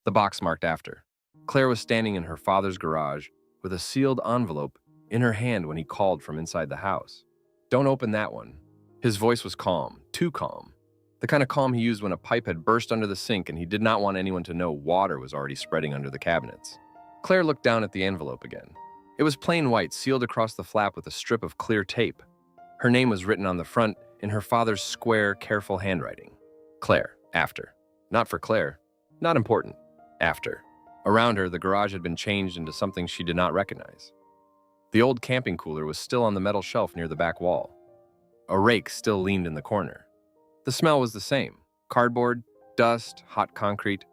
The box marked after. Claire was standing in her father's garage with a sealed envelope in her hand when he called from inside the house. "Don't open that one." His voice was calm, too calm. The kind of calm he used when a pipe had burst under the sink and he did not want anyone to know water was already spreading under the cabinets. Claire looked down at the envelope again. It was plain white, sealed across the flap with a strip of clear tape. Her name was written on the front in her father's square, careful handwriting. Claire, after. Not for Claire. Not important. After. Around her, the garage had been changed into something she did not recognize. The old camping cooler was still on the metal shelf near the back wall. A rake still leaned in the corner. The smell was the same. Cardboard, dust, hot concrete.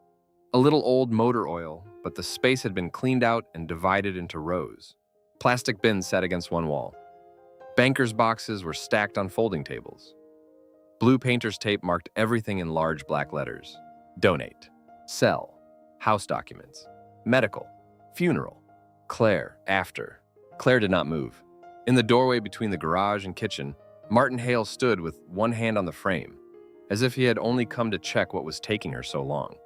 A little old motor oil, but the space had been cleaned out and divided into rows. Plastic bins sat against one wall. Bankers' boxes were stacked on folding tables. Blue painter's tape marked everything in large black letters. Donate. Sell. House documents. Medical. Funeral. Claire, after. Claire did not move. In the doorway between the garage and kitchen, Martin Hale stood with one hand on the frame, as if he had only come to check what was taking her so long.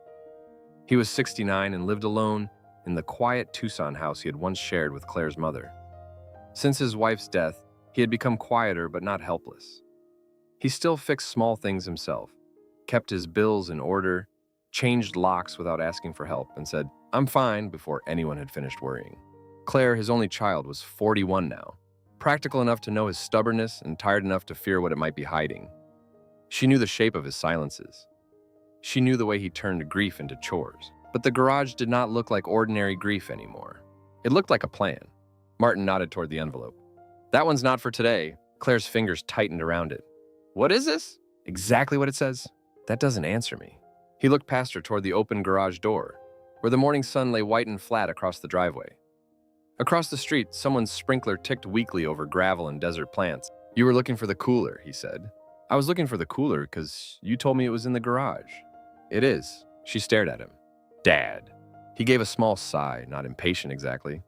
He was 69 and lived alone in the quiet Tucson house he had once shared with Claire's mother. Since his wife's death, he had become quieter but not helpless. He still fixed small things himself, kept his bills in order, changed locks without asking for help, and said, "I'm fine," before anyone had finished worrying. Claire, his only child, was 41 now, practical enough to know his stubbornness and tired enough to fear what it might be hiding. She knew the shape of his silences. She knew the way he turned grief into chores. But the garage did not look like ordinary grief anymore. It looked like a plan. Martin nodded toward the envelope. "That one's not for today." Claire's fingers tightened around it. "What is this?" "Exactly what it says." "That doesn't answer me." He looked past her toward the open garage door, where the morning sun lay white and flat across the driveway. Across the street, someone's sprinkler ticked weakly over gravel and desert plants. "You were looking for the cooler," he said. "I was looking for the cooler because you told me it was in the garage." "It is." She stared at him. "Dad." He gave a small sigh, not impatient exactly.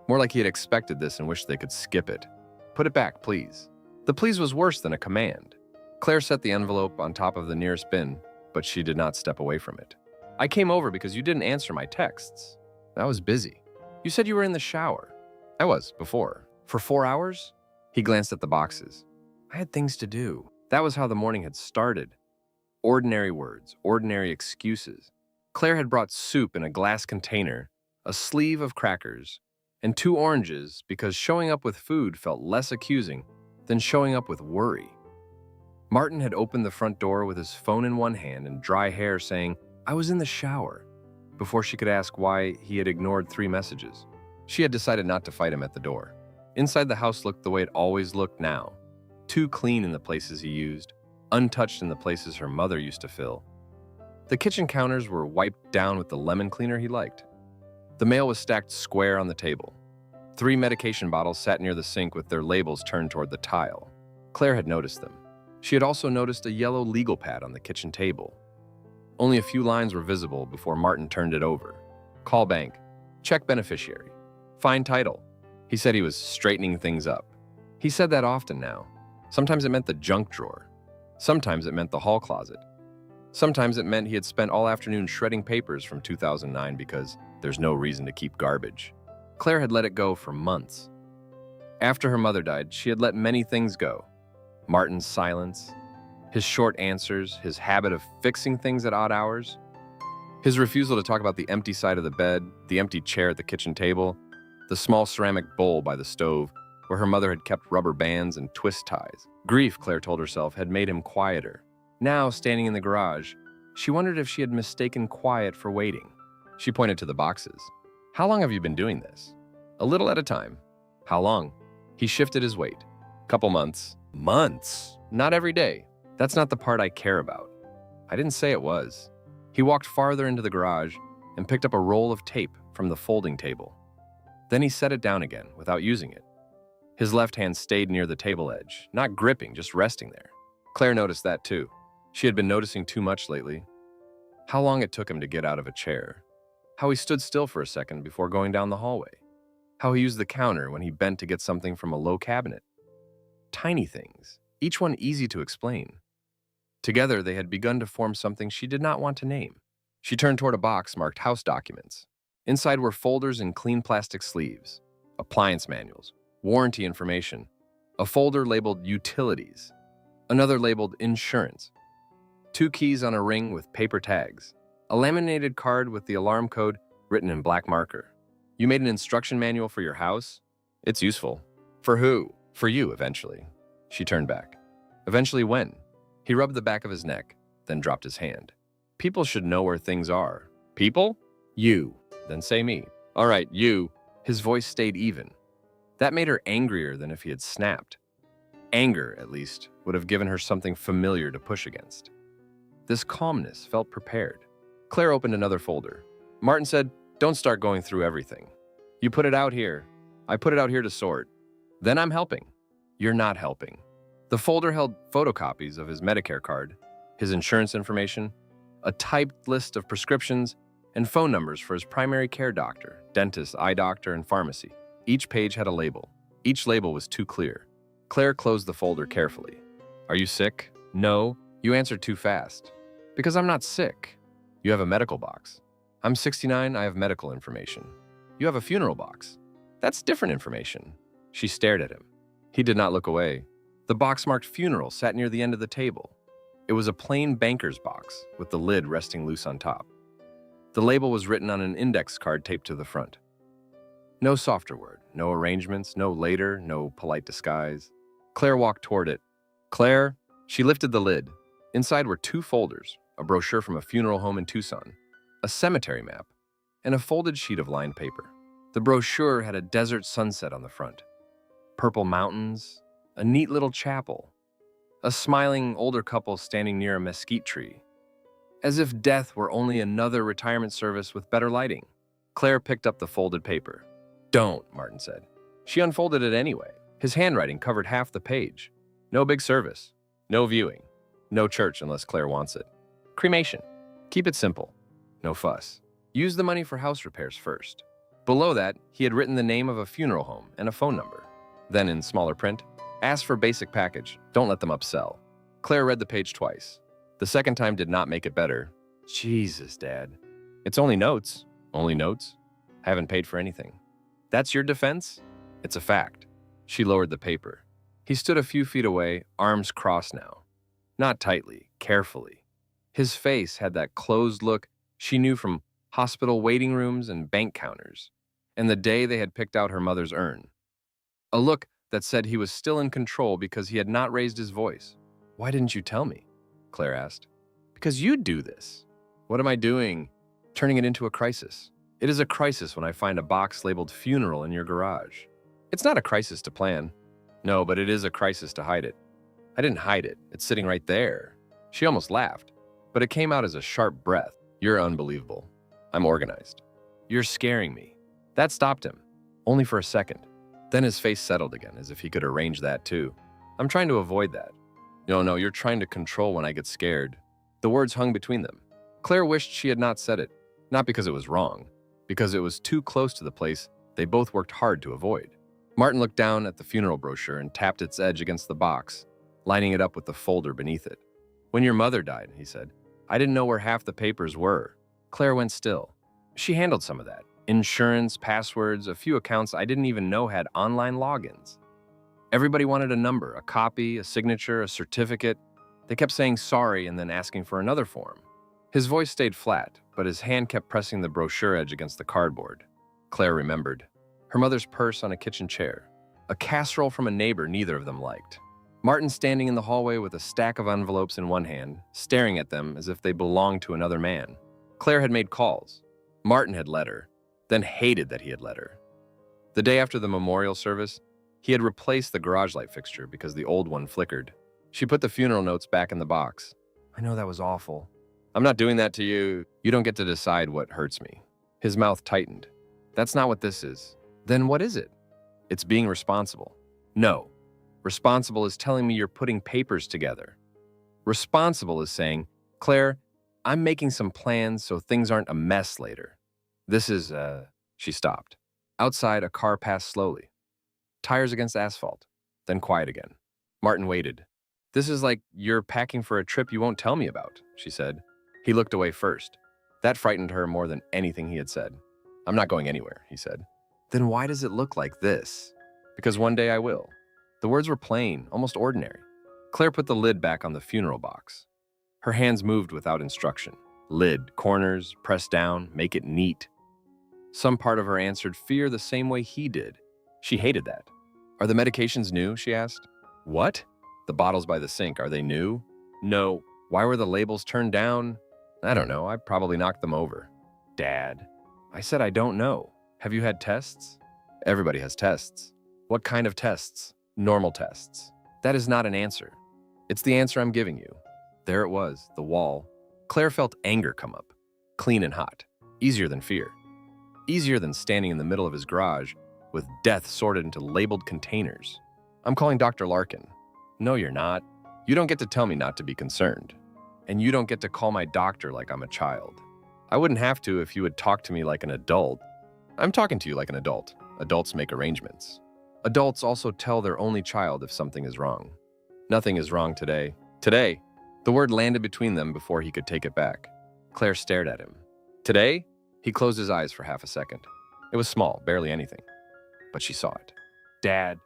More like he had expected this and wished they could skip it. "Put it back, please." The please was worse than a command. Claire set the envelope on top of the nearest bin, but she did not step away from it. "I came over because you didn't answer my texts." "I was busy." "You said you were in the shower." "I was, before." "For 4 hours?" He glanced at the boxes. "I had things to do." That was how the morning had started. Ordinary words, ordinary excuses. Claire had brought soup in a glass container, a sleeve of crackers, and 2 oranges because showing up with food felt less accusing than showing up with worry. Martin had opened the front door with his phone in one hand and dry hair saying, "I was in the shower," before she could ask why he had ignored 3 messages. She had decided not to fight him at the door. Inside the house looked the way it always looked now, too clean in the places he used, untouched in the places her mother used to fill. The kitchen counters were wiped down with the lemon cleaner he liked. The mail was stacked square on the table. 3 medication bottles sat near the sink with their labels turned toward the tile. Claire had noticed them. She had also noticed a yellow legal pad on the kitchen table. Only a few lines were visible before Martin turned it over. "Call bank. Check beneficiary. Find title." He said he was straightening things up. He said that often now. Sometimes it meant the junk drawer. Sometimes it meant the hall closet. Sometimes it meant he had spent all afternoon shredding papers from 2009 because there's no reason to keep garbage. Claire had let it go for months. After her mother died, she had let many things go. Martin's silence, his short answers, his habit of fixing things at odd hours, his refusal to talk about the empty side of the bed, the empty chair at the kitchen table, the small ceramic bowl by the stove where her mother had kept rubber bands and twist ties. Grief, Claire told herself, had made him quieter. Now, standing in the garage, she wondered if she had mistaken quiet for waiting. She pointed to the boxes. "How long have you been doing this?" "A little at a time." "How long?" He shifted his weight. "Couple months." "Months?" "Not every day. That's not the part I care about." "I didn't say it was." He walked farther into the garage and picked up a roll of tape from the folding table. Then he set it down again without using it. His left hand stayed near the table edge, not gripping, just resting there. Claire noticed that too. She had been noticing too much lately. How long it took him to get out of a chair. How he stood still for a second before going down the hallway. How he used the counter when he bent to get something from a low cabinet. Tiny things, each one easy to explain. Together, they had begun to form something she did not want to name. She turned toward a box marked House Documents. Inside were folders in clean plastic sleeves, appliance manuals, warranty information, a folder labeled Utilities, another labeled Insurance, two keys on a ring with paper tags, a laminated card with the alarm code written in black marker. You made an instruction manual for your house? It's useful. For who? For you, eventually. She turned back. Eventually when? He rubbed the back of his neck, then dropped his hand. People should know where things are. People? You. Then say me. All right, you. His voice stayed even. That made her angrier than if he had snapped. Anger, at least, would have given her something familiar to push against. This calmness felt prepared. Claire opened another folder. Martin said, "Don't start going through everything. You put it out here. I put it out here to sort. Then I'm helping." You're not helping. The folder held photocopies of his Medicare card, his insurance information, a typed list of prescriptions, and phone numbers for his primary care doctor, dentist, eye doctor, and pharmacy. Each page had a label. Each label was too clear. Claire closed the folder carefully. Are you sick? No. You answered too fast. Because I'm not sick. You have a medical box. I'm 69, I have medical information. You have a funeral box. That's different information. She stared at him. He did not look away. The box marked funeral sat near the end of the table. It was a plain banker's box with the lid resting loose on top. The label was written on an index card taped to the front. No softer word, no arrangements, no later, no polite disguise. Claire walked toward it. Claire, she lifted the lid. Inside were two folders, a brochure from a funeral home in Tucson, a cemetery map, and a folded sheet of lined paper. The brochure had a desert sunset on the front, purple mountains, a neat little chapel, a smiling older couple standing near a mesquite tree, as if death were only another retirement service with better lighting. Claire picked up the folded paper. Don't, Martin said. She unfolded it anyway. His handwriting covered half the page. No big service, no viewing, no church unless Claire wants it. Cremation. Keep it simple. No fuss. Use the money for house repairs first. Below that, he had written the name of a funeral home and a phone number. Then in smaller print, ask for basic package. Don't let them upsell. Claire read the page twice. The second time did not make it better. Jesus, Dad. It's only notes. Only notes? Haven't paid for anything. That's your defense? It's a fact. She lowered the paper. He stood a few feet away, arms crossed now. Not tightly, carefully. His face had that closed look she knew from hospital waiting rooms and bank counters, and the day they had picked out her mother's urn. A look that said he was still in control because he had not raised his voice. Why didn't you tell me? Claire asked. Because you'd do this. What am I doing? Turning it into a crisis. It is a crisis when I find a box labeled funeral in your garage. It's not a crisis to plan. No, but it is a crisis to hide it. I didn't hide it. It's sitting right there. She almost laughed, but it came out as a sharp breath. You're unbelievable. I'm organized. You're scaring me. That stopped him. Only for a second. Then his face settled again, as if he could arrange that too. I'm trying to avoid that. No, you're trying to control when I get scared. The words hung between them. Claire wished she had not said it, not because it was wrong, because it was too close to the place they both worked hard to avoid. Martin looked down at the funeral brochure and tapped its edge against the box, lining it up with the folder beneath it. When your mother died, he said, I didn't know where half the papers were. Claire went still. She handled some of that. Insurance, passwords, a few accounts I didn't even know had online logins. Everybody wanted a number, a copy, a signature, a certificate. They kept saying sorry and then asking for another form. His voice stayed flat, but his hand kept pressing the brochure edge against the cardboard. Claire remembered. Her mother's purse on a kitchen chair. A casserole from a neighbor neither of them liked. Martin standing in the hallway with a stack of envelopes in one hand, staring at them as if they belonged to another man. Claire had made calls. Martin had let her, then hated that he had let her. The day after the memorial service, he had replaced the garage light fixture because the old one flickered. She put the funeral notes back in the box. I know that was awful. I'm not doing that to you. You don't get to decide what hurts me. His mouth tightened. That's not what this is. Then what is it? It's being responsible. No. Responsible is telling me you're putting papers together. Responsible is saying, Claire, I'm making some plans so things aren't a mess later. This is, She stopped. Outside, a car passed slowly. Tires against asphalt, then quiet again. Martin waited. This is like you're packing for a trip you won't tell me about, she said. He looked away first. That frightened her more than anything he had said. "I'm not going anywhere," he said. "Then why does it look like this?" "Because one day I will." The words were plain, almost ordinary. Claire put the lid back on the funeral box. Her hands moved without instruction. Lid, corners, press down, make it neat. Some part of her answered fear the same way he did. She hated that. "Are the medications new?" she asked. "What?" "The bottles by the sink, are they new?" "No." "Why were the labels turned down?" "I don't know, I probably knocked them over." "Dad." "I said I don't know. Have you had tests?" "Everybody has tests." "What kind of tests?" "Normal tests." "That is not an answer." "It's the answer I'm giving you." There it was, the wall. Claire felt anger come up, clean and hot, easier than fear. Easier than standing in the middle of his garage with death sorted into labeled containers. "I'm calling Dr. Larkin." "No, you're not. You don't get to tell me not to be concerned. And you don't get to call my doctor like I'm a child. I wouldn't have to if you would talk to me like an adult." "I'm talking to you like an adult. Adults make arrangements. Adults also tell their only child if something is wrong." "Nothing is wrong today." "Today?" The word landed between them before he could take it back. Claire stared at him. "Today?" He closed his eyes for half a second. It was small, barely anything. But she saw it. "Dad,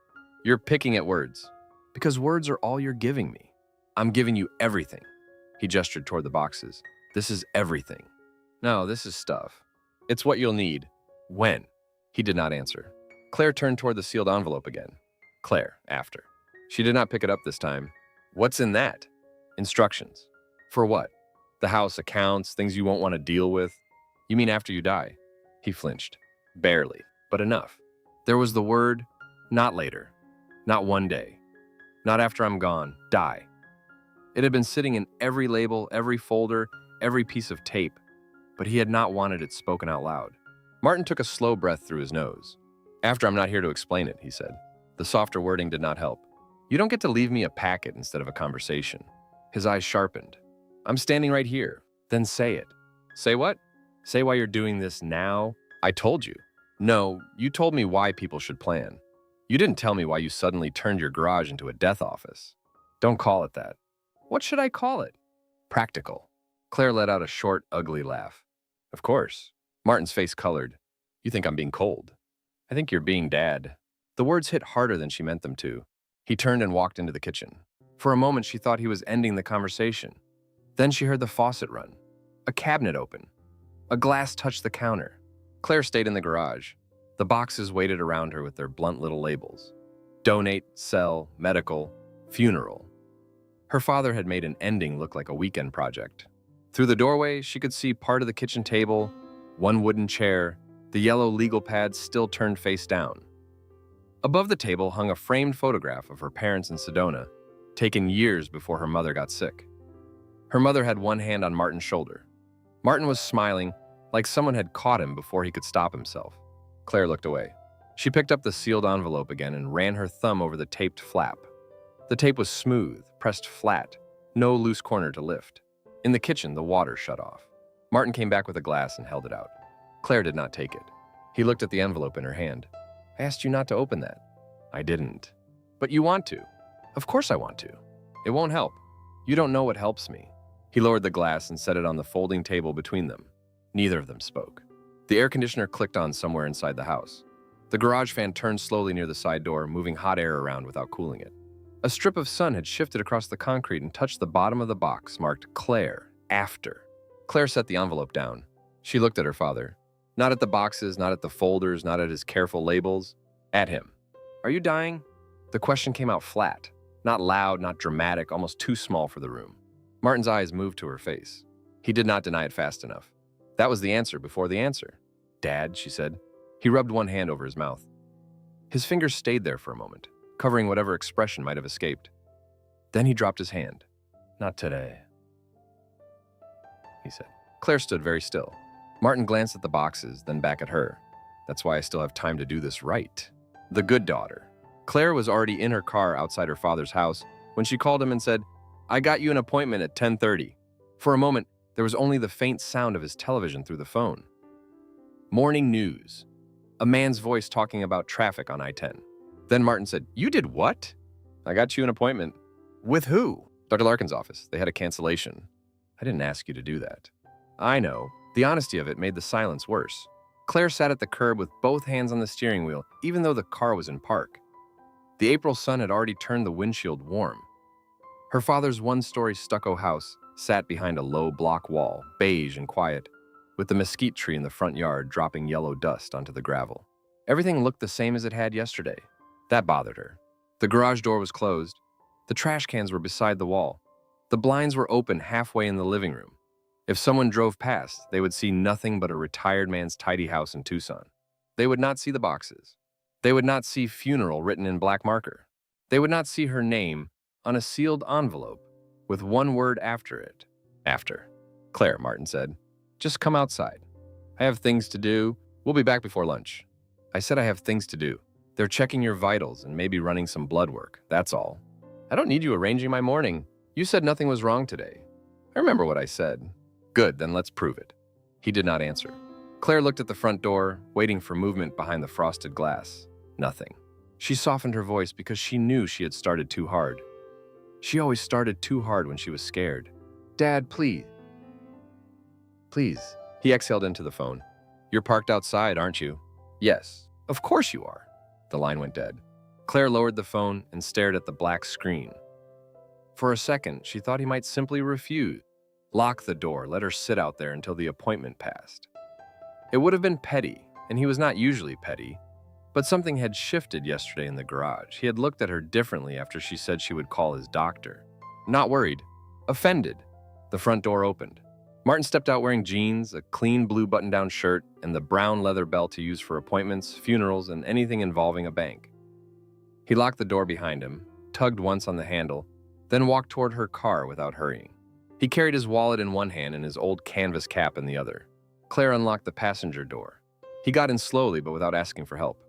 you're picking at words. Because words are all you're giving me. I'm giving you everything." He gestured toward the boxes. "This is everything." "No, this is stuff. It's what you'll need." "When?" He did not answer. Claire turned toward the sealed envelope again. "Claire, after." She did not pick it up this time. "What's in that?" "Instructions." "For what?" "The house, accounts, things you won't want to deal with." "You mean after you die?" He flinched. "Barely, but enough." There was the word, "not later." Not one day. Not after I'm gone. Die. It had been sitting in every label, every folder, every piece of tape, but he had not wanted it spoken out loud. Martin took a slow breath through his nose. "After, I'm not here to explain it," he said. The softer wording did not help. "You don't get to leave me a packet instead of a conversation." His eyes sharpened. "I'm standing right here. Then say it." "Say what?" "Say why you're doing this now." "I told you." "No, you told me why people should plan. You didn't tell me why you suddenly turned your garage into a death office." "Don't call it that." "What should I call it?" "Practical." Claire let out a short, ugly laugh. "Of course." Martin's face colored. "You think I'm being cold." "I think you're being Dad." The words hit harder than she meant them to. He turned and walked into the kitchen. For a moment, she thought he was ending the conversation. Then she heard the faucet run. A cabinet open. A glass touched the counter. Claire stayed in the garage. The boxes waited around her with their blunt little labels. Donate, sell, medical, funeral. Her father had made an ending look like a weekend project. Through the doorway, she could see part of the kitchen table, one wooden chair, the yellow legal pad still turned face down. Above the table hung a framed photograph of her parents in Sedona, taken years before her mother got sick. Her mother had one hand on Martin's shoulder. Martin was smiling, like someone had caught him before he could stop himself. Claire looked away. She picked up the sealed envelope again and ran her thumb over the taped flap. The tape was smooth, pressed flat, no loose corner to lift. In the kitchen, the water shut off. Martin came back with a glass and held it out. Claire did not take it. He looked at the envelope in her hand. "I asked you not to open that." "I didn't." "But you want to." "Of course I want to." "It won't help. You don't know what helps me." He lowered the glass and set it on the folding table between them. Neither of them spoke. The air conditioner clicked on somewhere inside the house. The garage fan turned slowly near the side door, moving hot air around without cooling it. A strip of sun had shifted across the concrete and touched the bottom of the box marked Claire, after. Claire set the envelope down. She looked at her father. Not at the boxes, not at the folders, not at his careful labels. At him. "Are you dying?" The question came out flat. Not loud, not dramatic, almost too small for the room. Martin's eyes moved to her face. He did not deny it fast enough. That was the answer before the answer. "Dad," she said. He rubbed one hand over his mouth. His fingers stayed there for a moment, covering whatever expression might have escaped. Then he dropped his hand. "Not today," he said. Claire stood very still. Martin glanced at the boxes, then back at her. "That's why I still have time to do this right." The good daughter. Claire was already in her car outside her father's house when she called him and said, "I got you an appointment at 10:30. For a moment, there was only the faint sound of his television through the phone. Morning news. A man's voice talking about traffic on I-10. Then Martin said, "You did what?" "I got you an appointment." "With who?" "Dr. Larkin's office. They had a cancellation." "I didn't ask you to do that." "I know, The honesty of it made the silence worse. Claire sat at the curb with both hands on the steering wheel, even though the car was in park. The April sun had already turned the windshield warm. Her father's one-story stucco house sat behind a low block wall, beige and quiet, with the mesquite tree in the front yard dropping yellow dust onto the gravel. Everything looked the same as it had yesterday. That bothered her. The garage door was closed. The trash cans were beside the wall. The blinds were open halfway in the living room. If someone drove past, they would see nothing but a retired man's tidy house in Tucson. They would not see the boxes. They would not see funeral written in black marker. They would not see her name on a sealed envelope with one word after it. After. Claire, Martin said. Just come outside. I have things to do. We'll be back before lunch. I said I have things to do. They're checking your vitals and maybe running some blood work, that's all. I don't need you arranging my morning. You said nothing was wrong today. I remember what I said. Good, then let's prove it. He did not answer. Claire looked at the front door, waiting for movement behind the frosted glass. Nothing. She softened her voice because she knew she had started too hard. She always started too hard when she was scared. Dad, please. Please. He exhaled into the phone. You're parked outside, aren't you? Yes. Of course you are. The line went dead. Claire lowered the phone and stared at the black screen. For a second, she thought he might simply refuse. Lock the door, let her sit out there until the appointment passed. It would have been petty, and he was not usually petty, but something had shifted yesterday in the garage. He had looked at her differently after she said she would call his doctor. Not worried, offended. The front door opened. Martin stepped out wearing jeans, a clean blue button-down shirt, and the brown leather belt he used for appointments, funerals, and anything involving a bank. He locked the door behind him, tugged once on the handle, then walked toward her car without hurrying. He carried his wallet in one hand and his old canvas cap in the other. Claire unlocked the passenger door. He got in slowly but without asking for help.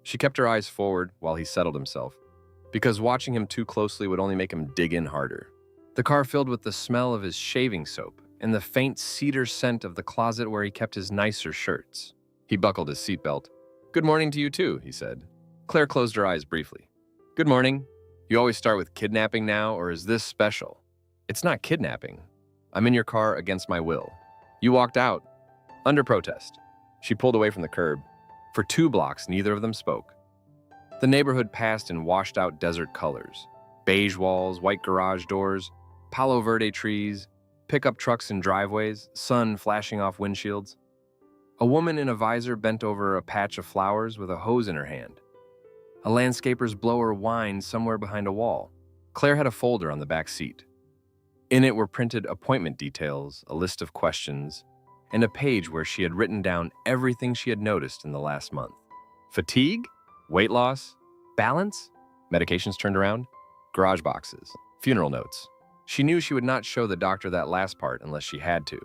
She kept her eyes forward while he settled himself, because watching him too closely would only make him dig in harder. The car filled with the smell of his shaving soap and the faint cedar scent of the closet where he kept his nicer shirts. He buckled his seatbelt. Good morning to you too, he said. Claire closed her eyes briefly. Good morning. You always start with kidnapping now, or is this special? It's not kidnapping. I'm in your car against my will. You walked out. Under protest. She pulled away from the curb. For 2 blocks, neither of them spoke. The neighborhood passed in washed-out desert colors. Beige walls, white garage doors, Palo Verde trees, pickup trucks in driveways, sun flashing off windshields. A woman in a visor bent over a patch of flowers with a hose in her hand. A landscaper's blower whined somewhere behind a wall. Claire had a folder on the back seat. In it were printed appointment details, a list of questions, and a page where she had written down everything she had noticed in the last month. Fatigue? Weight loss? Balance? Medications turned around? Garage boxes? Funeral notes? She knew she would not show the doctor that last part unless she had to.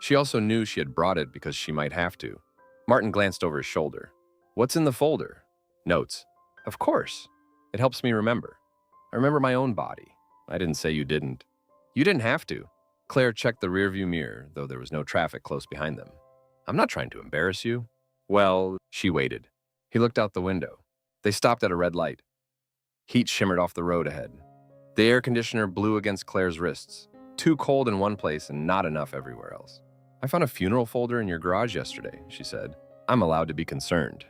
She also knew she had brought it because she might have to. Martin glanced over his shoulder. What's in the folder? Notes. Of course. It helps me remember. I remember my own body. I didn't say you didn't. You didn't have to. Claire checked the rearview mirror, though there was no traffic close behind them. I'm not trying to embarrass you. Well, she waited. He looked out the window. They stopped at a red light. Heat shimmered off the road ahead. The air conditioner blew against Claire's wrists. Too cold in one place and not enough everywhere else. I found a funeral folder in your garage yesterday, she said. I'm allowed to be concerned.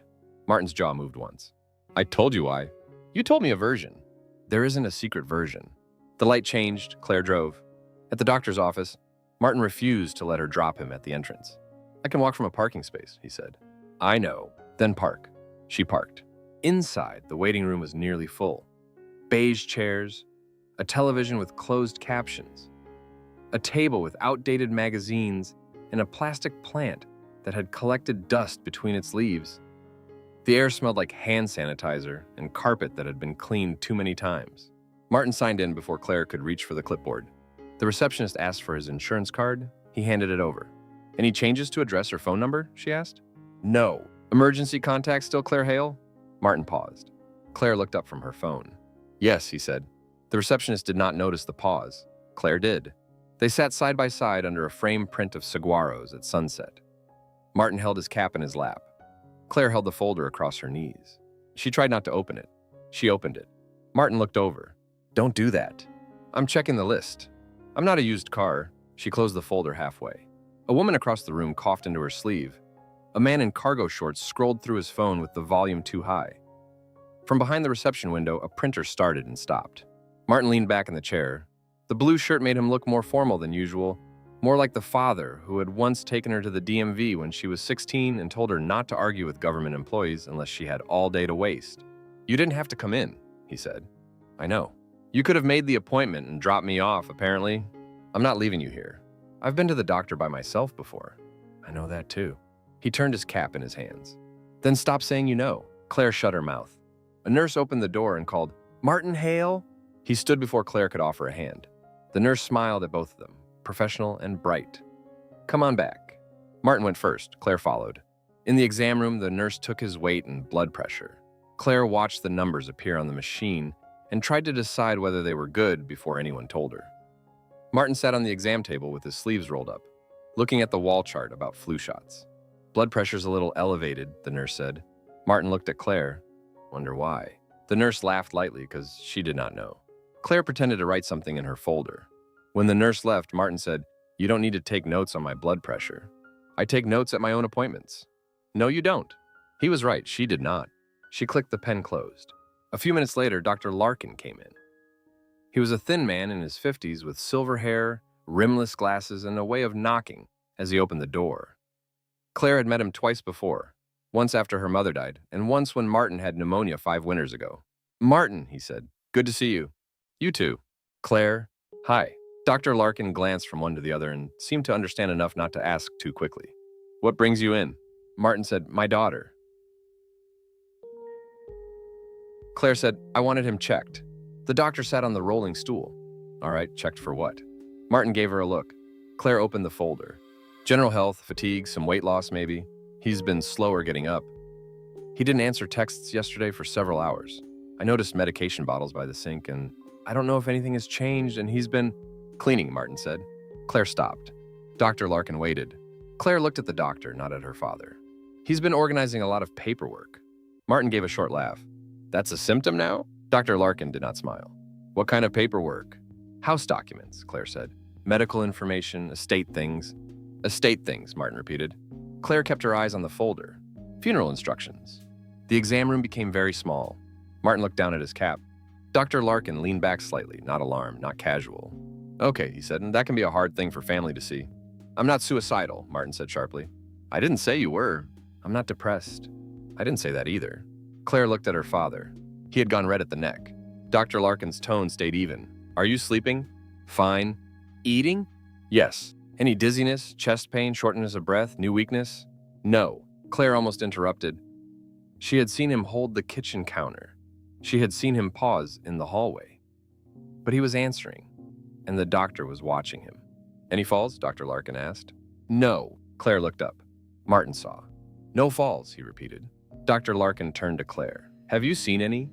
Martin's jaw moved once. I told you why. You told me a version. There isn't a secret version. The light changed. Claire drove. At the doctor's office, Martin refused to let her drop him at the entrance. I can walk from a parking space, he said. I know. Then park. She parked. Inside, the waiting room was nearly full. Beige chairs, a television with closed captions, a table with outdated magazines, and a plastic plant that had collected dust between its leaves. The air smelled like hand sanitizer and carpet that had been cleaned too many times. Martin signed in before Claire could reach for the clipboard. The receptionist asked for his insurance card. He handed it over. Any changes to address or phone number? She asked. No. Emergency contact still Claire Hale? Martin paused. Claire looked up from her phone. Yes, he said. The receptionist did not notice the pause. Claire did. They sat side by side under a framed print of saguaros at sunset. Martin held his cap in his lap. Claire held the folder across her knees. She tried not to open it. She opened it. Martin looked over. Don't do that. I'm checking the list. I'm not a used car. She closed the folder halfway. A woman across the room coughed into her sleeve. A man in cargo shorts scrolled through his phone with the volume too high. From behind the reception window, a printer started and stopped. Martin leaned back in the chair. The blue shirt made him look more formal than usual, more like the father who had once taken her to the DMV when she was 16 and told her not to argue with government employees unless she had all day to waste. "You didn't have to come in," he said. "I know. You could have made the appointment and dropped me off, apparently. I'm not leaving you here. I've been to the doctor by myself before." "I know that too." He turned his cap in his hands. "Then stop saying you know." Claire shut her mouth. A nurse opened the door and called, "Martin Hale?" He stood before Claire could offer a hand. The nurse smiled at both of them, professional and bright. "Come on back." Martin went first, Claire followed. In the exam room, the nurse took his weight and blood pressure. Claire watched the numbers appear on the machine and tried to decide whether they were good before anyone told her. Martin sat on the exam table with his sleeves rolled up, looking at the wall chart about flu shots. "Blood pressure's a little elevated," the nurse said. Martin looked at Claire. "Wonder why?" The nurse laughed lightly because she did not know. Claire pretended to write something in her folder. When the nurse left, Martin said, "You don't need to take notes on my blood pressure. I take notes at my own appointments." "No, you don't." He was right, she did not. She clicked the pen closed. A few minutes later, Dr. Larkin came in. He was a thin man in his 50s with silver hair, rimless glasses, and a way of knocking as he opened the door. Claire had met him twice before, once after her mother died, and once when Martin had pneumonia 5 winters ago. "Martin," he said, "good to see you." "You too." "Claire." "Hi." Dr. Larkin glanced from one to the other and seemed to understand enough not to ask too quickly. "What brings you in?" Martin said, "My daughter." Claire said, "I wanted him checked." The doctor sat on the rolling stool. "All right, checked for what?" Martin gave her a look. Claire opened the folder. "General health, fatigue, some weight loss maybe. He's been slower getting up. He didn't answer texts yesterday for several hours. I noticed medication bottles by the sink, and I don't know if anything has changed, and he's been..." "Cleaning," Martin said. Claire stopped. Dr. Larkin waited. Claire looked at the doctor, not at her father. "He's been organizing a lot of paperwork." Martin gave a short laugh. "That's a symptom now?" Dr. Larkin did not smile. "What kind of paperwork?" "House documents," Claire said. "Medical information, estate things." "Estate things," Martin repeated. Claire kept her eyes on the folder. "Funeral instructions." The exam room became very small. Martin looked down at his cap. Dr. Larkin leaned back slightly, not alarmed, not casual. "Okay," he said, "and that can be a hard thing for family to see." "I'm not suicidal," Martin said sharply. "I didn't say you were." "I'm not depressed." "I didn't say that either." Claire looked at her father. He had gone red at the neck. Dr. Larkin's tone stayed even. "Are you sleeping?" "Fine." "Eating?" "Yes." "Any dizziness, chest pain, shortness of breath, new weakness?" "No." Claire almost interrupted. She had seen him hold the kitchen counter. She had seen him pause in the hallway. But he was answering, and the doctor was watching him. "Any falls?" Dr. Larkin asked. "No." Claire looked up. Martin saw. "No falls," he repeated. Dr. Larkin turned to Claire. "Have you seen any?"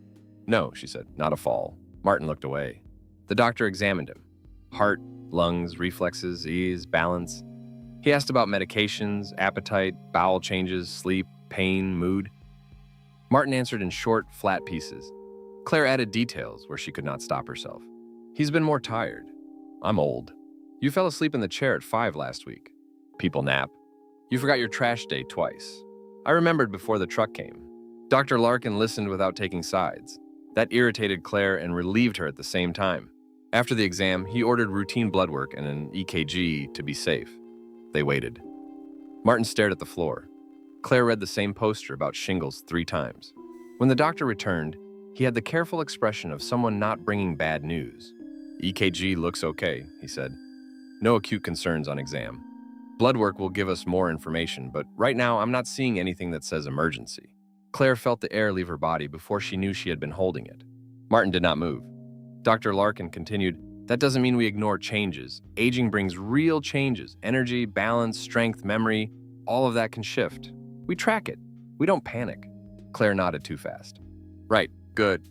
"No," she said, "not a fall." Martin looked away. The doctor examined him. Heart, lungs, reflexes, ease, balance. He asked about medications, appetite, bowel changes, sleep, pain, mood. Martin answered in short, flat pieces. Claire added details where she could not stop herself. "He's been more tired." "I'm old." "You fell asleep in the chair at 5 last week." "People nap." "You forgot your trash day twice." "I remembered before the truck came." Dr. Larkin listened without taking sides. That irritated Claire and relieved her at the same time. After the exam, he ordered routine blood work and an EKG to be safe. They waited. Martin stared at the floor. Claire read the same poster about shingles 3 times. When the doctor returned, he had the careful expression of someone not bringing bad news. "EKG looks okay," he said. "No acute concerns on exam. Blood work will give us more information, but right now I'm not seeing anything that says emergency." Claire felt the air leave her body before she knew she had been holding it. Martin did not move. Dr. Larkin continued, "That doesn't mean we ignore changes. Aging brings real changes. Energy, balance, strength, memory, all of that can shift. We track it. We don't panic." Claire nodded too fast. "Right, good.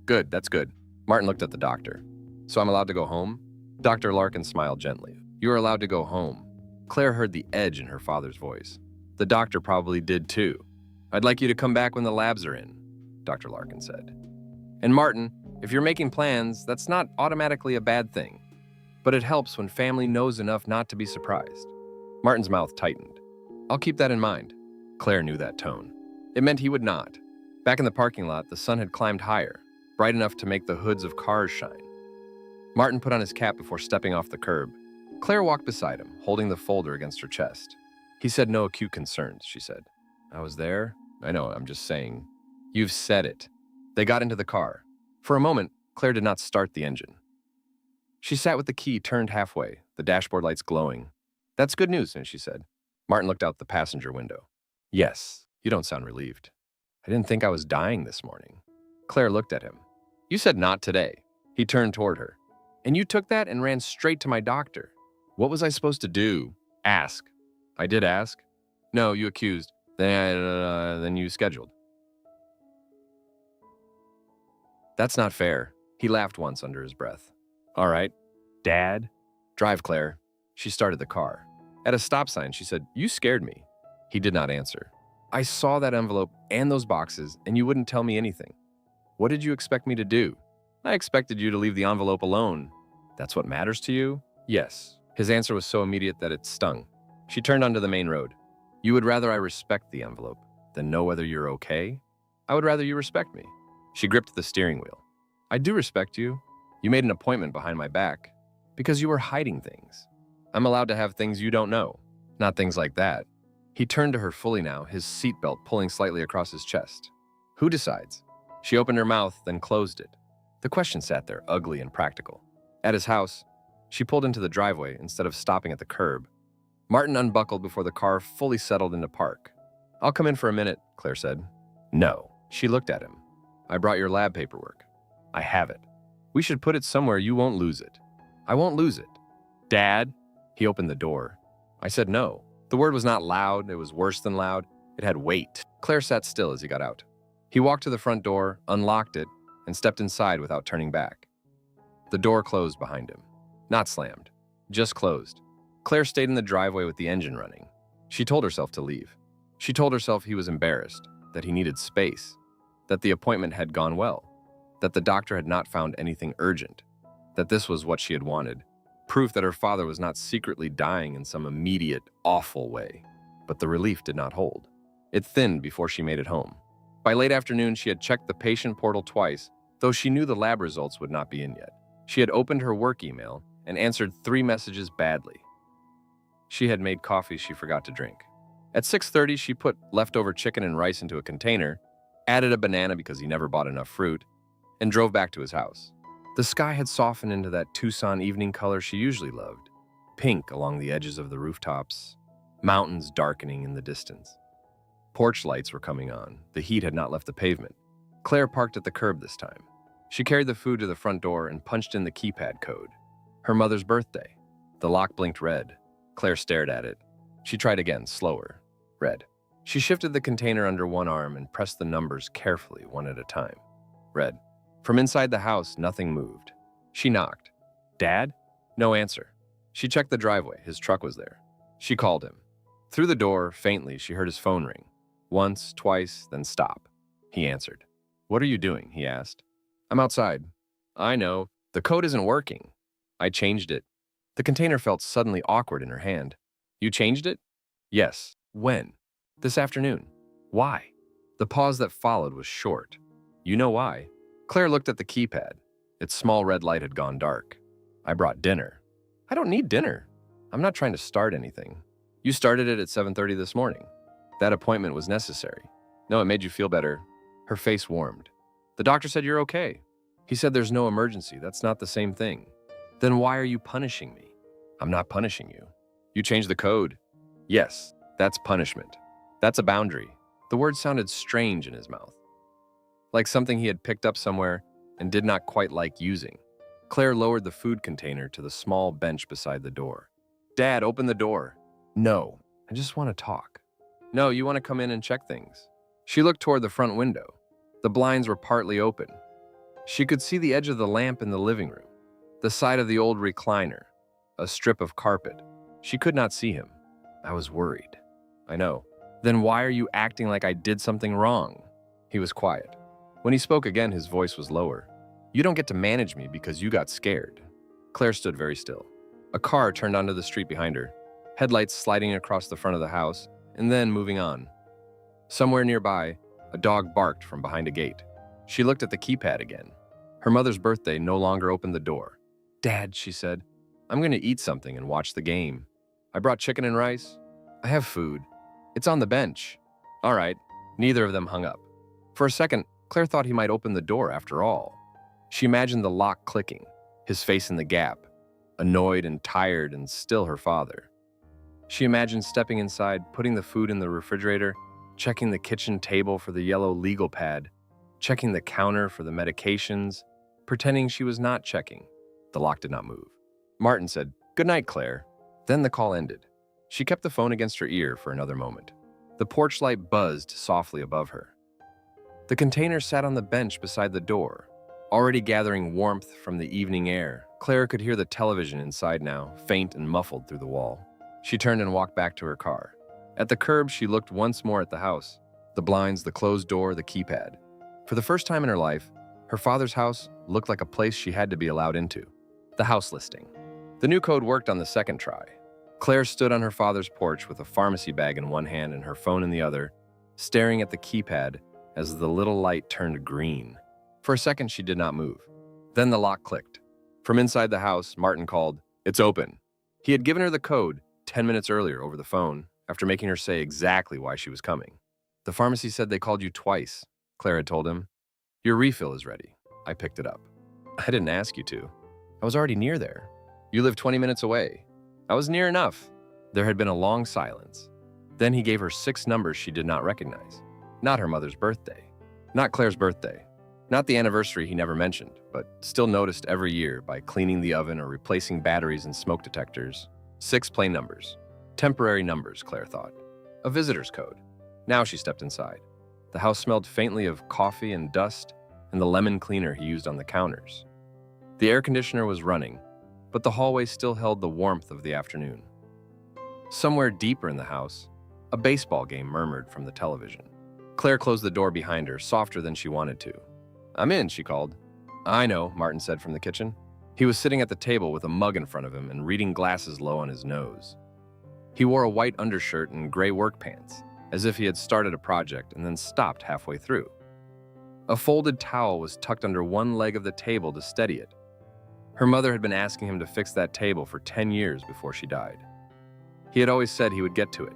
Good, that's good." Martin looked at the doctor. "So I'm allowed to go home?" Dr. Larkin smiled gently. "You are allowed to go home." Claire heard the edge in her father's voice. The doctor probably did too. "I'd like you to come back when the labs are in," Dr. Larkin said. "And Martin, if you're making plans, that's not automatically a bad thing. But it helps when family knows enough not to be surprised." Martin's mouth tightened. I'll keep that in mind. Claire knew that tone. It meant he would not. Back in the parking lot, the sun had climbed higher, bright enough to make the hoods of cars shine. Martin put on his cap before stepping off the curb. Claire walked beside him, holding the folder against her chest. He said no acute concerns, she said. I was there. I know, I'm just saying. You've said it. They got into the car. For a moment, Claire did not start the engine. She sat with the key turned halfway, the dashboard lights glowing. That's good news, she said. Martin looked out the passenger window. Yes, you don't sound relieved. I didn't think I was dying this morning. Claire looked at him. You said not today. He turned toward her. And you took that and ran straight to my doctor. What was I supposed to do? Ask. I did ask. No, you accused. Then you scheduled. That's not fair. He laughed once under his breath. All right. Dad? Drive, Claire. She started the car. At a stop sign, she said, You scared me. He did not answer. I saw that envelope and those boxes, and you wouldn't tell me anything. What did you expect me to do? I expected you to leave the envelope alone. That's what matters to you? Yes. His answer was so immediate that it stung. She turned onto the main road. You would rather I respect the envelope than know whether you're okay? I would rather you respect me. She gripped the steering wheel. I do respect you. You made an appointment behind my back because you were hiding things. I'm allowed to have things you don't know, not things like that. He turned to her fully now, his seatbelt pulling slightly across his chest. Who decides? She opened her mouth, then closed it. The question sat there, ugly and practical. At his house, she pulled into the driveway instead of stopping at the curb. Martin unbuckled before the car fully settled into park. I'll come in for a minute, Claire said. No. She looked at him. I brought your lab paperwork. I have it. We should put it somewhere you won't lose it. I won't lose it. Dad? He opened the door. I said no. The word was not loud. It was worse than loud. It had weight. Claire sat still as he got out. He walked to the front door, unlocked it, and stepped inside without turning back. The door closed behind him. Not slammed. Just closed. Claire stayed in the driveway with the engine running. She told herself to leave. She told herself he was embarrassed, that he needed space, that the appointment had gone well, that the doctor had not found anything urgent, that this was what she had wanted, proof that her father was not secretly dying in some immediate, awful way. But the relief did not hold. It thinned before she made it home. By late afternoon, she had checked the patient portal twice, though she knew the lab results would not be in yet. She had opened her work email and answered 3 messages badly. She had made coffee she forgot to drink. At 6:30, she put leftover chicken and rice into a container, added a banana because he never bought enough fruit, and drove back to his house. The sky had softened into that Tucson evening color she usually loved, pink along the edges of the rooftops, mountains darkening in the distance. Porch lights were coming on. The heat had not left the pavement. Claire parked at the curb this time. She carried the food to the front door and punched in the keypad code. Her mother's birthday. The lock blinked red. Claire stared at it. She tried again, slower. Red. She shifted the container under one arm and pressed the numbers carefully, one at a time. Red. From inside the house, nothing moved. She knocked. Dad? No answer. She checked the driveway. His truck was there. She called him. Through the door, faintly, she heard his phone ring. Once, twice, then stop. He answered. What are you doing? He asked. I'm outside. I know. The code isn't working. I changed it. The container felt suddenly awkward in her hand. You changed it? Yes. When? This afternoon. Why? The pause that followed was short. You know why? Claire looked at the keypad. Its small red light had gone dark. I brought dinner. I don't need dinner. I'm not trying to start anything. You started it at 7:30 this morning. That appointment was necessary. No, it made you feel better. Her face warmed. The doctor said you're okay. He said there's no emergency. That's not the same thing. Then why are you punishing me? I'm not punishing you. You changed the code. Yes, that's punishment. That's a boundary. The word sounded strange in his mouth, like something he had picked up somewhere and did not quite like using. Claire lowered the food container to the small bench beside the door. Dad, open the door. No, I just want to talk. No, you want to come in and check things. She looked toward the front window. The blinds were partly open. She could see the edge of the lamp in the living room, the side of the old recliner, a strip of carpet. She could not see him. I was worried. I know. Then why are you acting like I did something wrong? He was quiet. When he spoke again, his voice was lower. You don't get to manage me because you got scared. Claire stood very still. A car turned onto the street behind her. headlights sliding across the front of the house, and then moving on. Somewhere nearby, a dog barked from behind a gate. She looked at the keypad again. Her mother's birthday no longer opened the door. "Dad," she said, "I'm going to eat something and watch the game. I brought chicken and rice. I have food. It's on the bench." All right. Neither of them hung up. For a second, Claire thought he might open the door after all. She imagined the lock clicking, his face in the gap, annoyed and tired and still her father. She imagined stepping inside, putting the food in the refrigerator, checking the kitchen table for the yellow legal pad, checking the counter for the medications, pretending she was not checking. The lock did not move. Martin said, "Good night, Claire." Then the call ended. She kept the phone against her ear for another moment. The porch light buzzed softly above her. The container sat on the bench beside the door, already gathering warmth from the evening air. Claire could hear the television inside now, faint and muffled through the wall. She turned and walked back to her car. At the curb, she looked once more at the house. The blinds, the closed door, the keypad. For the first time in her life, her father's house looked like a place she had to be allowed into. The house listing. The new code worked on the second try. Claire stood on her father's porch with a pharmacy bag in one hand and her phone in the other, staring at the keypad as the little light turned green. For a second, she did not move. Then the lock clicked. From inside the house, Martin called, "It's open." He had given her the code 10 minutes earlier over the phone, after making her say exactly why she was coming. "The pharmacy said they called you twice," Claire had told him. "Your refill is ready. I picked it up." "I didn't ask you to. I was already near there. You live 20 minutes away." "I was near enough." There had been a long silence. Then he gave her 6 numbers she did not recognize. Not her mother's birthday. Not Claire's birthday. Not the anniversary he never mentioned, but still noticed every year by cleaning the oven or replacing batteries and smoke detectors. 6 plain numbers. Temporary numbers, Claire thought. A visitor's code. Now she stepped inside. The house smelled faintly of coffee and dust and the lemon cleaner he used on the counters. The air conditioner was running, but the hallway still held the warmth of the afternoon. Somewhere deeper in the house, a baseball game murmured from the television. Claire closed the door behind her, softer than she wanted to. "I'm in," she called. "I know," Martin said from the kitchen. He was sitting at the table with a mug in front of him and reading glasses low on his nose. He wore a white undershirt and gray work pants, as if he had started a project and then stopped halfway through. A folded towel was tucked under one leg of the table to steady it. Her mother had been asking him to fix that table for 10 years before she died. He had always said he would get to it.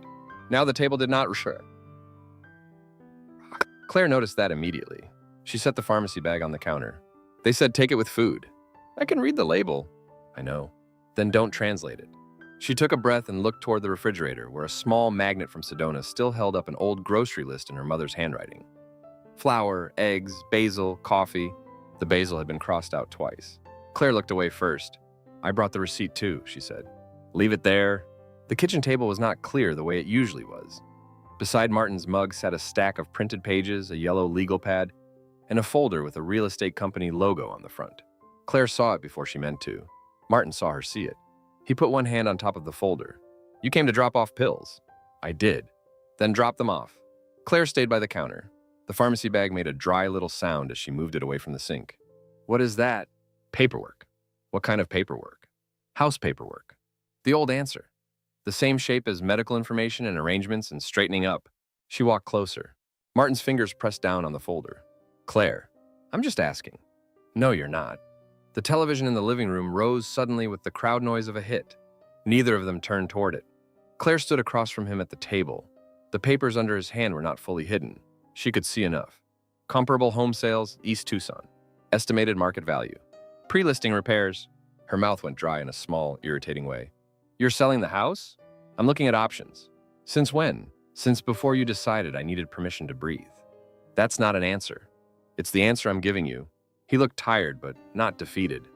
Now the table did not reassure. Claire noticed that immediately. She set the pharmacy bag on the counter. "They said take it with food." "I can read the label." "I know." "Then don't translate it." She took a breath and looked toward the refrigerator, where a small magnet from Sedona still held up an old grocery list in her mother's handwriting. Flour, eggs, basil, coffee. The basil had been crossed out twice. Claire looked away first. "I brought the receipt too," she said. "Leave it there." The kitchen table was not clear the way it usually was. Beside Martin's mug sat a stack of printed pages, a yellow legal pad, and a folder with a real estate company logo on the front. Claire saw it before she meant to. Martin saw her see it. He put one hand on top of the folder. "You came to drop off pills." "I did." "Then drop them off." Claire stayed by the counter. The pharmacy bag made a dry little sound as she moved it away from the sink. "What is that?" "Paperwork." "What kind of paperwork?" "House paperwork." The old answer. The same shape as medical information and arrangements and straightening up. She walked closer. Martin's fingers pressed down on the folder. "Claire, I'm just asking." "No, you're not." The television in the living room rose suddenly with the crowd noise of a hit. Neither of them turned toward it. Claire stood across from him at the table. The papers under his hand were not fully hidden. She could see enough. Comparable home sales, East Tucson. Estimated market value. Pre-listing repairs. Her mouth went dry in a small, irritating way. "You're selling the house?" "I'm looking at options." "Since when?" "Since before you decided I needed permission to breathe." "That's not an answer." "It's the answer I'm giving you." He looked tired, but not defeated.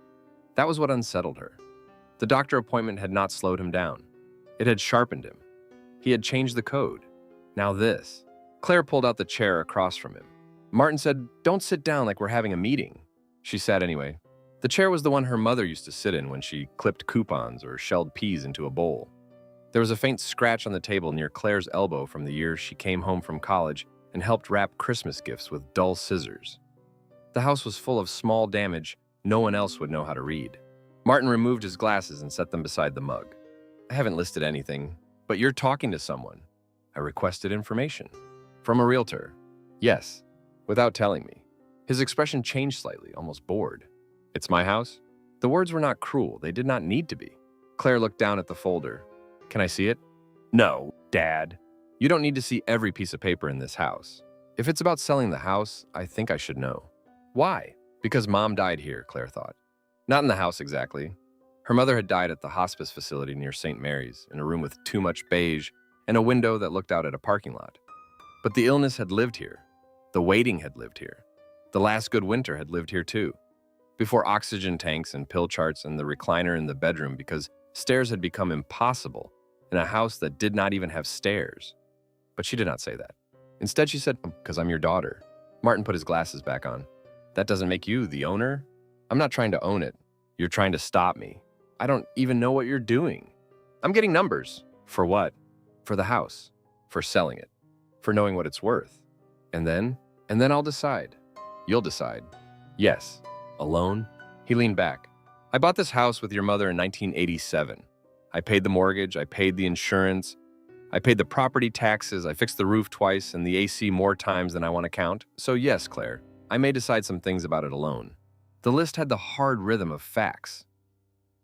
That was what unsettled her. The doctor appointment had not slowed him down. It had sharpened him. He had changed the code. Now this. Claire pulled out the chair across from him. Martin said, "Don't sit down like we're having a meeting." She sat anyway. The chair was the one her mother used to sit in when she clipped coupons or shelled peas into a bowl. There was a faint scratch on the table near Claire's elbow from the year she came home from college and helped wrap Christmas gifts with dull scissors. The house was full of small damage no one else would know how to read. Martin removed his glasses and set them beside the mug. I haven't listed anything, but you're talking to someone. I requested information. From a realtor. Yes, without telling me. His expression changed slightly, almost bored. It's my house? The words were not cruel. They did not need to be. Claire looked down at the folder. Can I see it? No, Dad. You don't need to see every piece of paper in this house. If it's about selling the house, I think I should know. Why? Because Mom died here, Claire thought. Not in the house exactly. Her mother had died at the hospice facility near St. Mary's, in a room with too much beige and a window that looked out at a parking lot. But the illness had lived here. The waiting had lived here. The last good winter had lived here too. Before oxygen tanks and pill charts and the recliner in the bedroom, because stairs had become impossible in a house that did not even have stairs. But she did not say that. Instead, she said, because I'm your daughter. Martin put his glasses back on. That doesn't make you the owner? I'm not trying to own it. You're trying to stop me. I don't even know what you're doing. I'm getting numbers. For what? For the house. For selling it. For knowing what it's worth. And then I'll decide. You'll decide. Yes. Alone? He leaned back. I bought this house with your mother in 1987. I paid the mortgage, I paid the insurance, I paid the property taxes, I fixed the roof twice and the AC more times than I want to count. So yes, Claire, I may decide some things about it alone. The list had the hard rhythm of facts.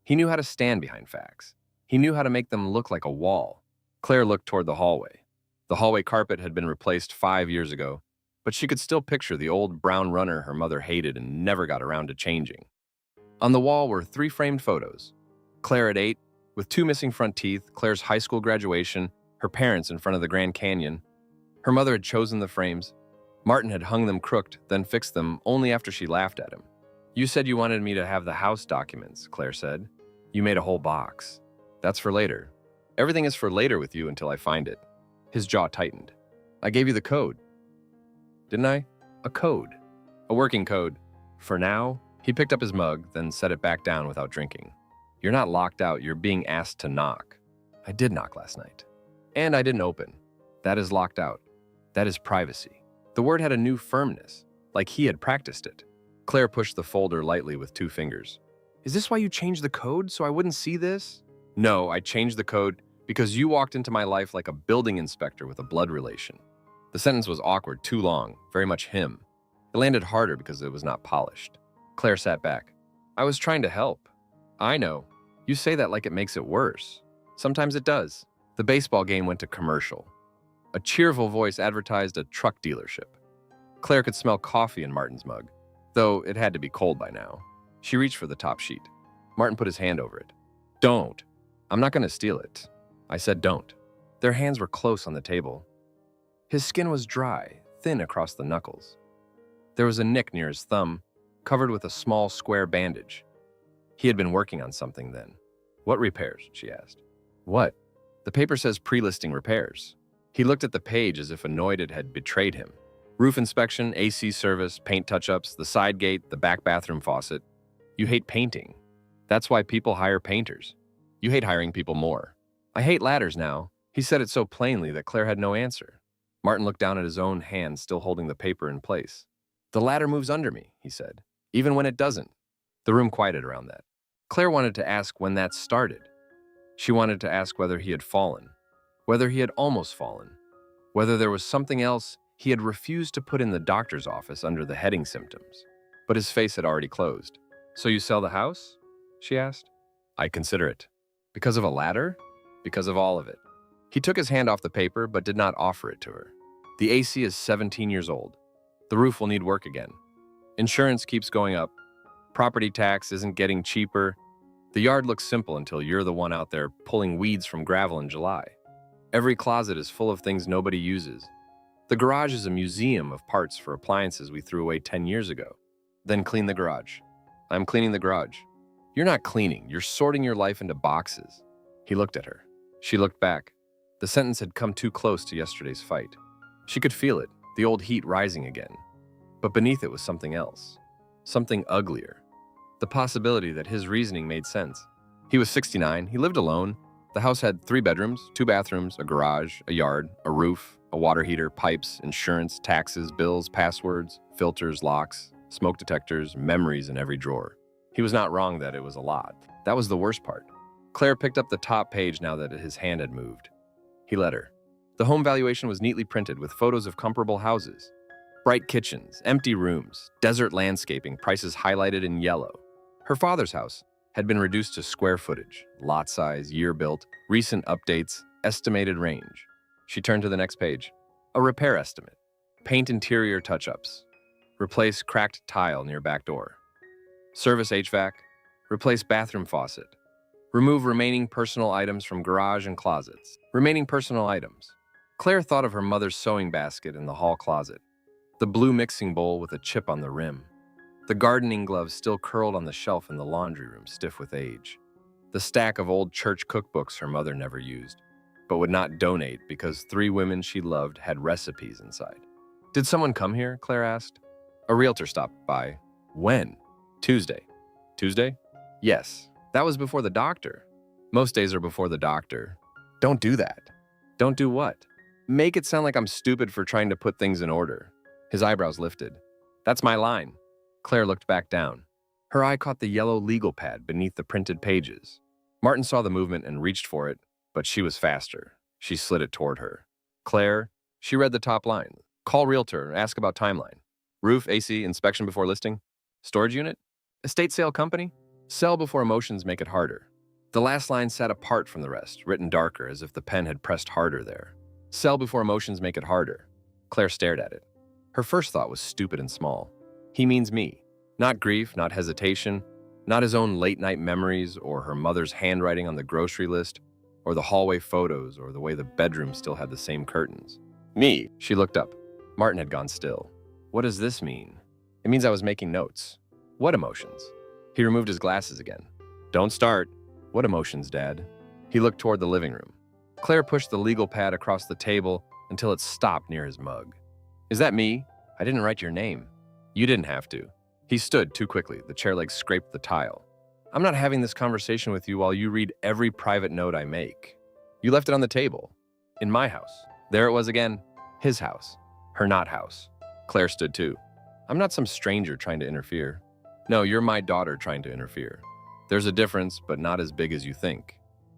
He knew how to stand behind facts. He knew how to make them look like a wall. Claire looked toward the hallway. The hallway carpet had been replaced 5 years ago, but she could still picture the old brown runner her mother hated and never got around to changing. On the wall were 3 framed photos. Claire at 8, with 2 missing front teeth, Claire's high school graduation, her parents in front of the Grand Canyon. Her mother had chosen the frames. Martin had hung them crooked, then fixed them only after she laughed at him. You said you wanted me to have the house documents, Claire said. You made a whole box. That's for later. Everything is for later with you until I find it. His jaw tightened. I gave you the code. Didn't I? A code. A working code. For now, he picked up his mug, then set it back down without drinking. You're not locked out, you're being asked to knock. I did knock last night. And I didn't open. That is locked out. That is privacy. The word had a new firmness, like he had practiced it. Claire pushed the folder lightly with 2 fingers. Is this why you changed the code, so I wouldn't see this? No, I changed the code because you walked into my life like a building inspector with a blood relation. The sentence was awkward, too long, very much him. It landed harder because it was not polished. Claire sat back. I was trying to help. I know. You say that like it makes it worse. Sometimes it does. The baseball game went to commercial. A cheerful voice advertised a truck dealership. Claire could smell coffee in Martin's mug, though it had to be cold by now. She reached for the top sheet. Martin put his hand over it. Don't. I'm not going to steal it. I said don't. Their hands were close on the table. His skin was dry, thin across the knuckles. There was a nick near his thumb, covered with a small square bandage. He had been working on something then. What repairs? She asked. What? The paper says pre-listing repairs. He looked at the page as if annoyed it had betrayed him. Roof inspection, AC service, paint touch-ups, the side gate, the back bathroom faucet. You hate painting. That's why people hire painters. You hate hiring people more. I hate ladders now. He said it so plainly that Claire had no answer. Martin looked down at his own hand, still holding the paper in place. The ladder moves under me, he said, even when it doesn't. The room quieted around that. Claire wanted to ask when that started. She wanted to ask whether he had fallen, whether he had almost fallen, whether there was something else he had refused to put in the doctor's office under the heading symptoms. But his face had already closed. So you sell the house? She asked. I consider it. Because of a ladder? Because of all of it. He took his hand off the paper but did not offer it to her. The AC is 17 years old. The roof will need work again. Insurance keeps going up. Property tax isn't getting cheaper. The yard looks simple until you're the one out there pulling weeds from gravel in July. Every closet is full of things nobody uses. The garage is a museum of parts for appliances we threw away 10 years ago. Then clean the garage. I'm cleaning the garage. You're not cleaning, you're sorting your life into boxes. He looked at her. She looked back. The sentence had come too close to yesterday's fight. She could feel it, the old heat rising again. But beneath it was something else. Something uglier. The possibility that his reasoning made sense. He was 69, he lived alone. The house had 3 bedrooms, 2 bathrooms, a garage, a yard, a roof, a water heater, pipes, insurance, taxes, bills, passwords, filters, locks, smoke detectors, memories in every drawer. He was not wrong that it was a lot. That was the worst part. Claire picked up the top page now that his hand had moved. He let her. The home valuation was neatly printed with photos of comparable houses. Bright kitchens, empty rooms, desert landscaping, prices highlighted in yellow. Her father's house had been reduced to square footage, lot size, year built, recent updates, estimated range. She turned to the next page. A repair estimate. Paint interior touch-ups. Replace cracked tile near back door. Service HVAC. Replace bathroom faucet. Remove remaining personal items from garage and closets. Remaining personal items. Claire thought of her mother's sewing basket in the hall closet. The blue mixing bowl with a chip on the rim. The gardening gloves still curled on the shelf in the laundry room, stiff with age. The stack of old church cookbooks her mother never used, but would not donate because 3 women she loved had recipes inside. Did someone come here? Claire asked. A realtor stopped by. When? Tuesday. Tuesday? Yes. That was before the doctor. Most days are before the doctor. Don't do that. Don't do what? Make it sound like I'm stupid for trying to put things in order. His eyebrows lifted. That's my line. Claire looked back down. Her eye caught the yellow legal pad beneath the printed pages. Martin saw the movement and reached for it, but she was faster. She slid it toward her. Claire, she read the top line. Call realtor, ask about timeline. Roof, AC, inspection before listing. Storage unit? Estate sale company? Sell before emotions make it harder. The last line sat apart from the rest, written darker as if the pen had pressed harder there. Sell before emotions make it harder. Claire stared at it. Her first thought was stupid and small. He means me. Not grief, not hesitation, not his own late-night memories or her mother's handwriting on the grocery list or the hallway photos or the way the bedroom still had the same curtains. Me. She looked up. Martin had gone still. What does this mean? It means I was making notes. What emotions? He removed his glasses again. Don't start. What emotions, Dad? He looked toward the living room. Claire pushed the legal pad across the table until it stopped near his mug. Is that me? I didn't write your name. You didn't have to. He stood too quickly. The chair legs scraped the tile. I'm not having this conversation with you while you read every private note I make. You left it on the table. In my house. There it was again. His house. Her not house. Claire stood too. I'm not some stranger trying to interfere. No, you're my daughter trying to interfere. There's a difference, but not as big as you think.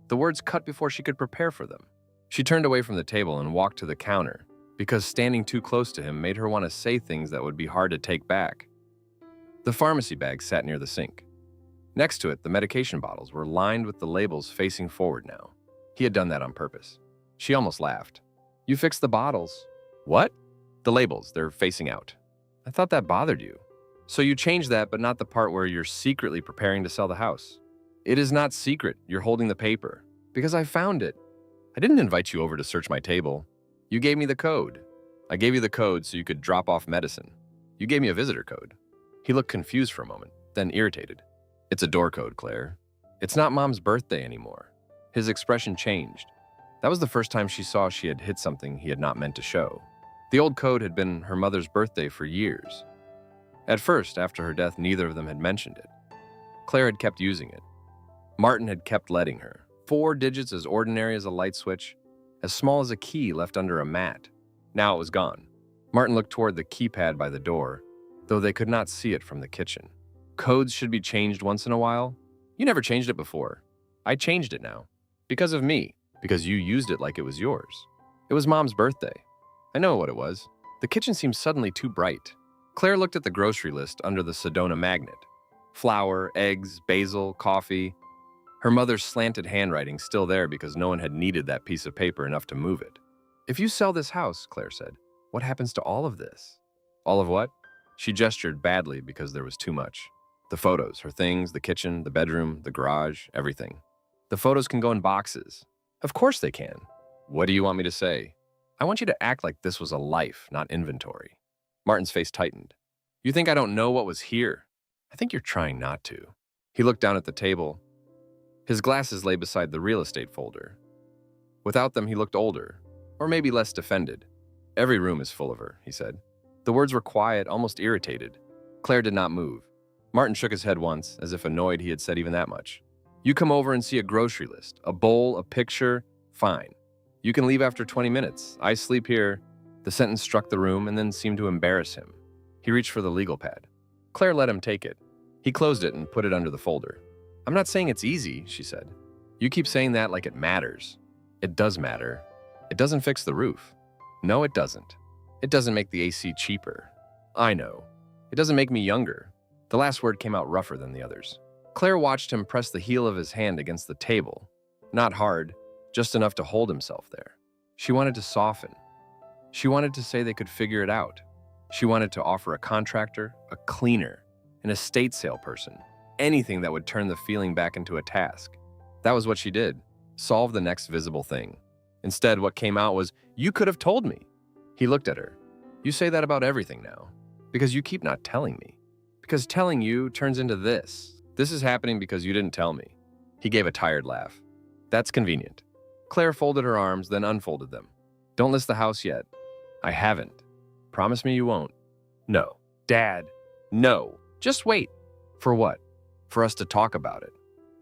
The words cut before she could prepare for them. She turned away from the table and walked to the counter, because standing too close to him made her want to say things that would be hard to take back. The pharmacy bag sat near the sink. Next to it, the medication bottles were lined with the labels facing forward now. He had done that on purpose. She almost laughed. You fixed the bottles. What? The labels, they're facing out. I thought that bothered you. So you changed that, but not the part where you're secretly preparing to sell the house. It is not secret. You're holding the paper. Because I found it. I didn't invite you over to search my table. You gave me the code. I gave you the code so you could drop off medicine. You gave me a visitor code. He looked confused for a moment, then irritated. It's a door code, Claire. It's not Mom's birthday anymore. His expression changed. That was the first time she saw she had hit something he had not meant to show. The old code had been her mother's birthday for years. At first, after her death, neither of them had mentioned it. Claire had kept using it. Martin had kept letting her. 4 digits as ordinary as a light switch, as small as a key left under a mat. Now it was gone. Martin looked toward the keypad by the door, though they could not see it from the kitchen. Codes should be changed once in a while. You never changed it before. I changed it now. Because of me. Because you used it like it was yours. It was Mom's birthday. I know what it was. The kitchen seemed suddenly too bright. Claire looked at the grocery list under the Sedona magnet. Flour, eggs, basil, coffee. Her mother's slanted handwriting still there because no one had needed that piece of paper enough to move it. If you sell this house, Claire said, what happens to all of this? All of what? She gestured badly because there was too much. The photos, her things, the kitchen, the bedroom, the garage, everything. The photos can go in boxes. Of course they can. What do you want me to say? I want you to act like this was a life, not inventory. Martin's face tightened. You think I don't know what was here? I think you're trying not to. He looked down at the table. His glasses lay beside the real estate folder. Without them, he looked older, or maybe less defended. Every room is full of her, he said. The words were quiet, almost irritated. Claire did not move. Martin shook his head once, as if annoyed he had said even that much. You come over and see a grocery list, a bowl, a picture, fine. You can leave after 20 minutes. I sleep here. The sentence struck the room and then seemed to embarrass him. He reached for the legal pad. Claire let him take it. He closed it and put it under the folder. I'm not saying it's easy, she said. You keep saying that like it matters. It does matter. It doesn't fix the roof. No, it doesn't. It doesn't make the AC cheaper. I know. It doesn't make me younger. The last word came out rougher than the others. Claire watched him press the heel of his hand against the table. Not hard, just enough to hold himself there. She wanted to soften. She wanted to say they could figure it out. She wanted to offer a contractor, a cleaner, an estate sale person, anything that would turn the feeling back into a task. That was what she did. Solve the next visible thing. Instead, what came out was, "You could have told me." He looked at her. "You say that about everything now. Because you keep not telling me. Because telling you turns into this. This is happening because you didn't tell me." He gave a tired laugh. "That's convenient." Claire folded her arms, then unfolded them. "Don't list the house yet." "I haven't." "Promise me you won't." "No." "Dad." "No. Just wait." "For what?" "For us to talk about it."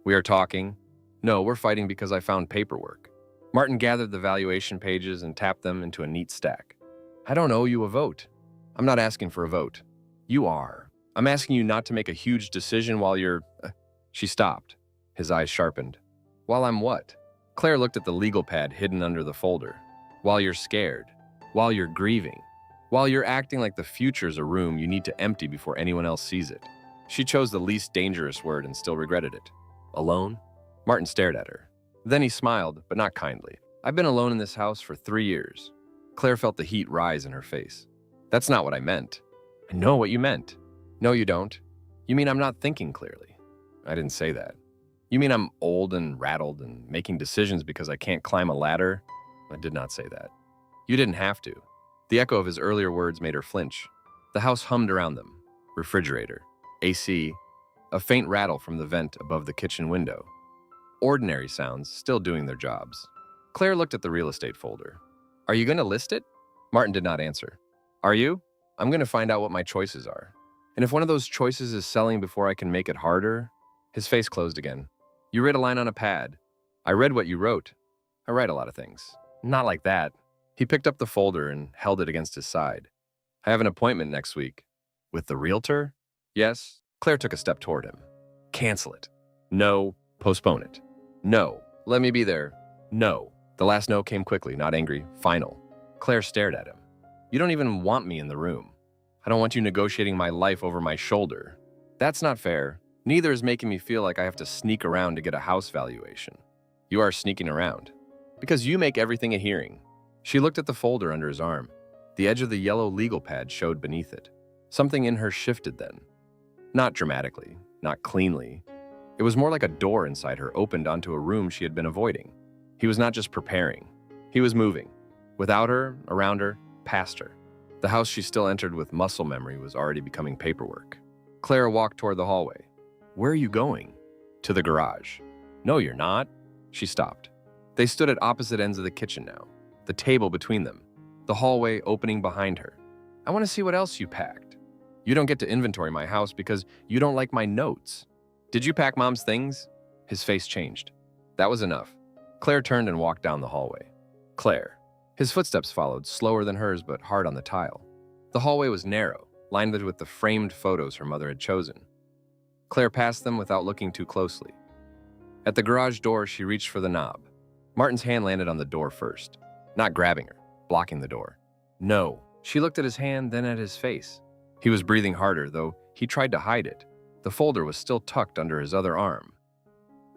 "We are talking." "No, we're fighting because I found paperwork." Martin gathered the valuation pages and tapped them into a neat stack. "I don't owe you a vote." "I'm not asking for a vote." "You are. I'm asking you not to make a huge decision while you're—" She stopped. His eyes sharpened. "While I'm what?" Claire looked at the legal pad hidden under the folder. "While you're scared. While you're grieving. While you're acting like the future's a room you need to empty before anyone else sees it." She chose the least dangerous word and still regretted it. "Alone?" Martin stared at her. Then he smiled, but not kindly. "I've been alone in this house for 3 years." Claire felt the heat rise in her face. "That's not what I meant." "I know what you meant." "No, you don't. You mean I'm not thinking clearly." "I didn't say that." "You mean I'm old and rattled and making decisions because I can't climb a ladder." "I did not say that." "You didn't have to." The echo of his earlier words made her flinch. The house hummed around them. Refrigerator, AC, a faint rattle from the vent above the kitchen window. Ordinary sounds, still doing their jobs. Claire looked at the real estate folder. "Are you going to list it?" Martin did not answer. "Are you?" "I'm going to find out what my choices are. And if one of those choices is selling before I can make it harder..." His face closed again. "You read a line on a pad." "I read what you wrote." "I write a lot of things." "Not like that." He picked up the folder and held it against his side. "I have an appointment next week." "With the realtor?" "Yes." Claire took a step toward him. "Cancel it." "No." "Postpone it." "No." "Let me be there." "No." The last no came quickly, not angry, final. Claire stared at him. "You don't even want me in the room. I don't want you negotiating my life over my shoulder." "That's not fair. Neither is making me feel like I have to sneak around to get a house valuation." "You are sneaking around. Because you make everything a hearing." She looked at the folder under his arm. The edge of the yellow legal pad showed beneath it. Something in her shifted then. Not dramatically, not cleanly. It was more like a door inside her opened onto a room she had been avoiding. He was not just preparing. He was moving. Without her, around her, past her. The house she still entered with muscle memory was already becoming paperwork. Claire walked toward the hallway. "Where are you going?" "To the garage." "No, you're not." She stopped. They stood at opposite ends of the kitchen now, the table between them, the hallway opening behind her. "I want to see what else you packed." "You don't get to inventory my house because you don't like my notes." "Did you pack Mom's things?" His face changed. That was enough. Claire turned and walked down the hallway. Claire. His footsteps followed, slower than hers but hard on the tile. The hallway was narrow, lined with the framed photos her mother had chosen. Claire passed them without looking too closely. At the garage door, she reached for the knob. Martin's hand landed on the door first, not grabbing her, blocking the door. "No." She looked at his hand, then at his face. He was breathing harder, though he tried to hide it. The folder was still tucked under his other arm.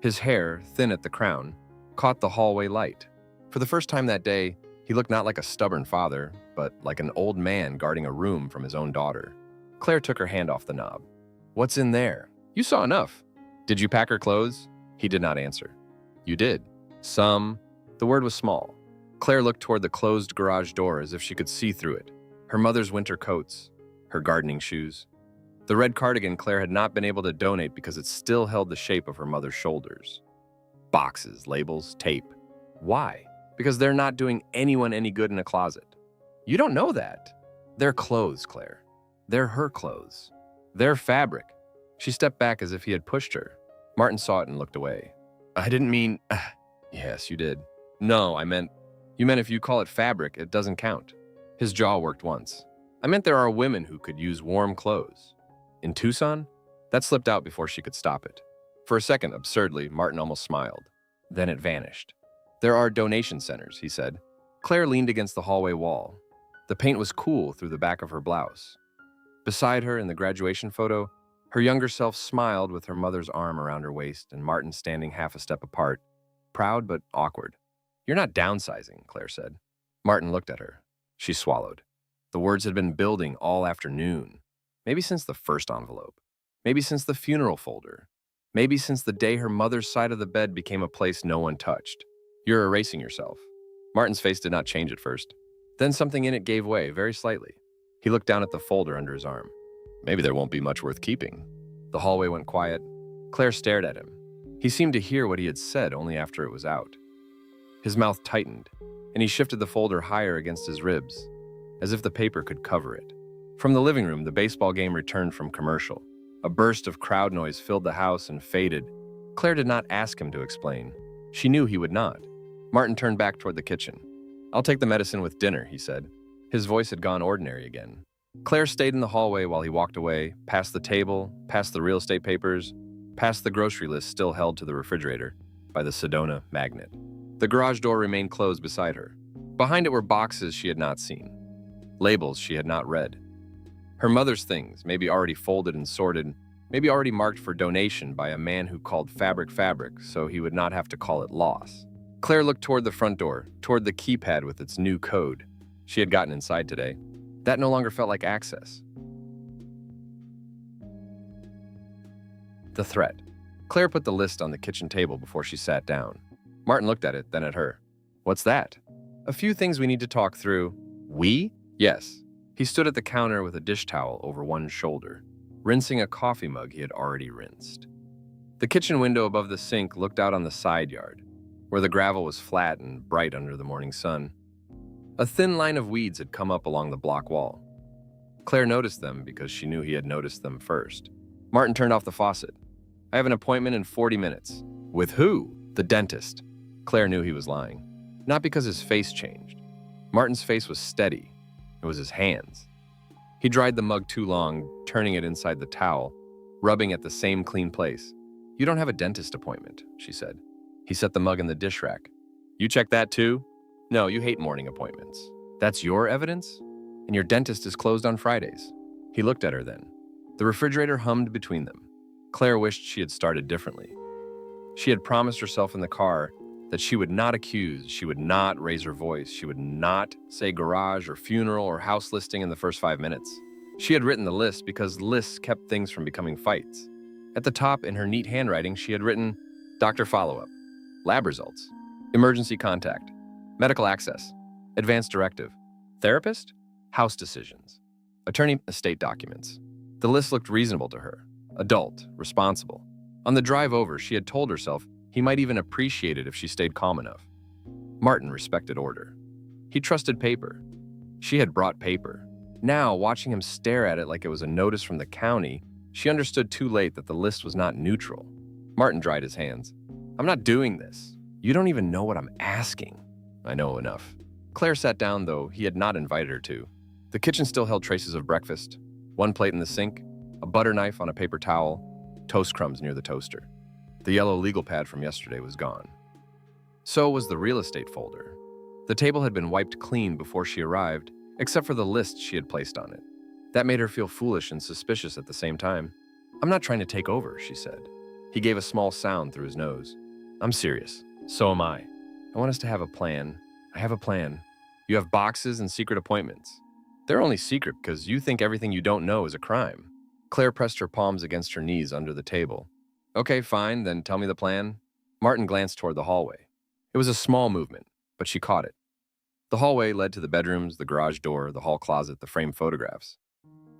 His hair, thin at the crown, caught the hallway light. For the first time that day, he looked not like a stubborn father, but like an old man guarding a room from his own daughter. Claire took her hand off the knob. "What's in there?" "You saw enough." "Did you pack her clothes?" He did not answer. "You did." "Some." The word was small. Claire looked toward the closed garage door as if she could see through it. Her mother's winter coats, her gardening shoes. The red cardigan Claire had not been able to donate because it still held the shape of her mother's shoulders. Boxes, labels, tape. Why? Because they're not doing anyone any good in a closet. "You don't know that." "They're clothes, Claire. They're her clothes. They're fabric." She stepped back as if he had pushed her. Martin saw it and looked away. "I didn't mean..." "Yes, you did." "No, I meant..." "You meant if you call it fabric, it doesn't count." His jaw worked once. "I meant there are women who could use warm clothes." "In Tucson?" That slipped out before she could stop it. For a second, absurdly, Martin almost smiled. Then it vanished. There are donation centers, he said. Claire leaned against the hallway wall. The paint was cool through the back of her blouse. Beside her in the graduation photo, her younger self smiled with her mother's arm around her waist and Martin standing half a step apart, proud but awkward. "You're not downsizing," Claire said. Martin looked at her. She swallowed. The words had been building all afternoon. Maybe since the first envelope. Maybe since the funeral folder. Maybe since the day her mother's side of the bed became a place no one touched. "You're erasing yourself." Martin's face did not change at first. Then something in it gave way, very slightly. He looked down at the folder under his arm. "Maybe there won't be much worth keeping." The hallway went quiet. Claire stared at him. He seemed to hear what he had said only after it was out. His mouth tightened, and he shifted the folder higher against his ribs, as if the paper could cover it. From the living room, the baseball game returned from commercial. A burst of crowd noise filled the house and faded. Claire did not ask him to explain. She knew he would not. Martin turned back toward the kitchen. "I'll take the medicine with dinner," he said. His voice had gone ordinary again. Claire stayed in the hallway while he walked away, past the table, past the real estate papers, past the grocery list still held to the refrigerator by the Sedona magnet. The garage door remained closed beside her. Behind it were boxes she had not seen, labels she had not read. Her mother's things, maybe already folded and sorted, maybe already marked for donation by a man who called fabric so he would not have to call it loss. Claire looked toward the front door, toward the keypad with its new code. She had gotten inside today. That no longer felt like access. The threat. Claire put the list on the kitchen table before she sat down. Martin looked at it, then at her. "What's that?" "A few things we need to talk through." "We?" "Yes." He stood at the counter with a dish towel over one shoulder, rinsing a coffee mug he had already rinsed. The kitchen window above the sink looked out on the side yard, where the gravel was flat and bright under the morning sun. A thin line of weeds had come up along the block wall. Claire noticed them because she knew he had noticed them first. Martin turned off the faucet. "I have an appointment in 40 minutes. "With who?" "The dentist." Claire knew he was lying. Not because his face changed. Martin's face was steady. It was his hands. He dried the mug too long, turning it inside the towel, rubbing at the same clean place. "You don't have a dentist appointment," she said. He set the mug in the dish rack. "You check that too?" "No, you hate morning appointments." "That's your evidence? And your dentist is closed on Fridays." He looked at her then. The refrigerator hummed between them. Claire wished she had started differently. She had promised herself in the car that she would not accuse, she would not raise her voice, she would not say garage or funeral or house listing in the first 5 minutes. She had written the list because lists kept things from becoming fights. At the top, in her neat handwriting, she had written doctor follow-up, lab results, emergency contact, medical access, advance directive, therapist, house decisions, attorney, estate documents. The list looked reasonable to her, adult, responsible. On the drive over, she had told herself he might even appreciate it if she stayed calm enough. Martin respected order. He trusted paper. She had brought paper. Now, watching him stare at it like it was a notice from the county, she understood too late that the list was not neutral. Martin dried his hands. "I'm not doing this. You don't even know what I'm asking." "I know enough." Claire sat down, though he had not invited her to. The kitchen still held traces of breakfast. One plate in the sink, a butter knife on a paper towel, toast crumbs near the toaster. The yellow legal pad from yesterday was gone. So was the real estate folder. The table had been wiped clean before she arrived, except for the list she had placed on it. That made her feel foolish and suspicious at the same time. "I'm not trying to take over," she said. He gave a small sound through his nose. "I'm serious. So am I. I want us to have a plan. I have a plan. You have boxes and secret appointments. They're only secret because you think everything you don't know is a crime." Claire pressed her palms against her knees under the table. "Okay, fine, then tell me the plan." Martin glanced toward the hallway. It was a small movement, but she caught it. The hallway led to the bedrooms, the garage door, the hall closet, the framed photographs.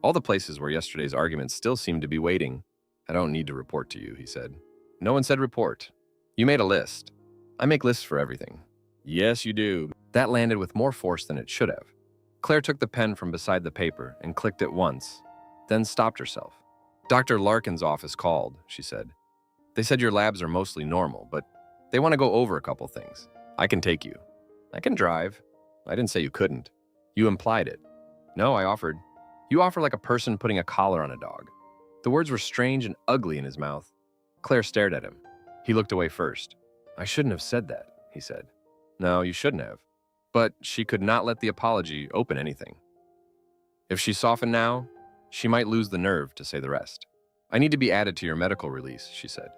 All the places where yesterday's arguments still seemed to be waiting. "I don't need to report to you," he said. "No one said report. You made a list. I make lists for everything." "Yes, you do." That landed with more force than it should have. Claire took the pen from beside the paper and clicked it once, then stopped herself. "Dr. Larkin's office called," she said. "They said your labs are mostly normal, but they want to go over a couple things. I can take you." "I can drive." "I didn't say you couldn't." "You implied it." "No, I offered." "You offer like a person putting a collar on a dog." The words were strange and ugly in his mouth. Claire stared at him. He looked away first. I shouldn't have said that, he said. No, you shouldn't have. But she could not let the apology open anything. If she softened now, she might lose the nerve to say the rest. I need to be added to your medical release, she said.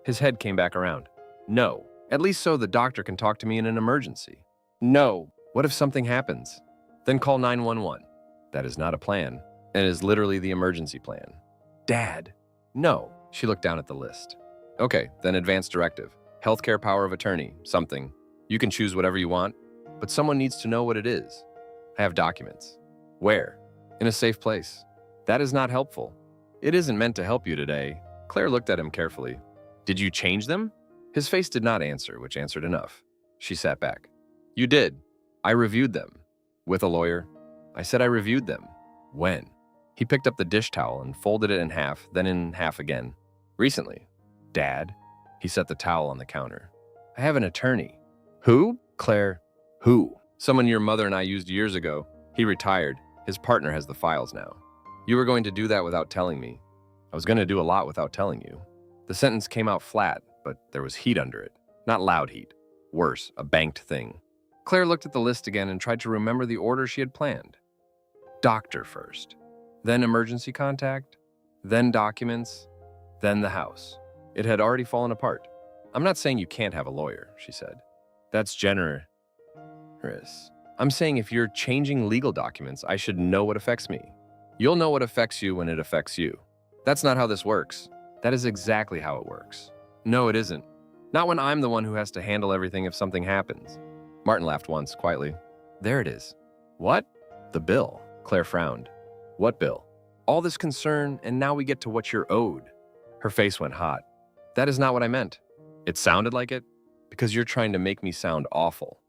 His head came back around. No, at least so the doctor can talk to me in an emergency. No. What if something happens? Then call 911. That is not a plan. It is literally the emergency plan. Dad. No. She looked down at the list. Okay, then advance directive. Healthcare power of attorney, something. You can choose whatever you want, but someone needs to know what it is. I have documents. Where? In a safe place. That is not helpful. It isn't meant to help you today. Claire looked at him carefully. Did you change them? His face did not answer, which answered enough. She sat back. You did. I reviewed them. With a lawyer. I said I reviewed them. When? He picked up the dish towel and folded it in half, then in half again. Recently. Dad. He set the towel on the counter. I have an attorney. Who? Claire. Who? Someone your mother and I used years ago. He retired. His partner has the files now. You were going to do that without telling me. I was going to do a lot without telling you. The sentence came out flat, but there was heat under it. Not loud heat. Worse, a banked thing. Claire looked at the list again and tried to remember the order she had planned. Doctor first. Then emergency contact. Then documents. Then the house. It had already fallen apart. I'm not saying you can't have a lawyer, she said. That's generous. I'm saying if you're changing legal documents, I should know what affects me. You'll know what affects you when it affects you. That's not how this works. That is exactly how it works. No, it isn't. Not when I'm the one who has to handle everything if something happens. Martin laughed once, quietly. There it is. What? The bill. Claire frowned. What bill? All this concern, and now we get to what you're owed. Her face went hot. That is not what I meant. It sounded like it, because you're trying to make me sound awful.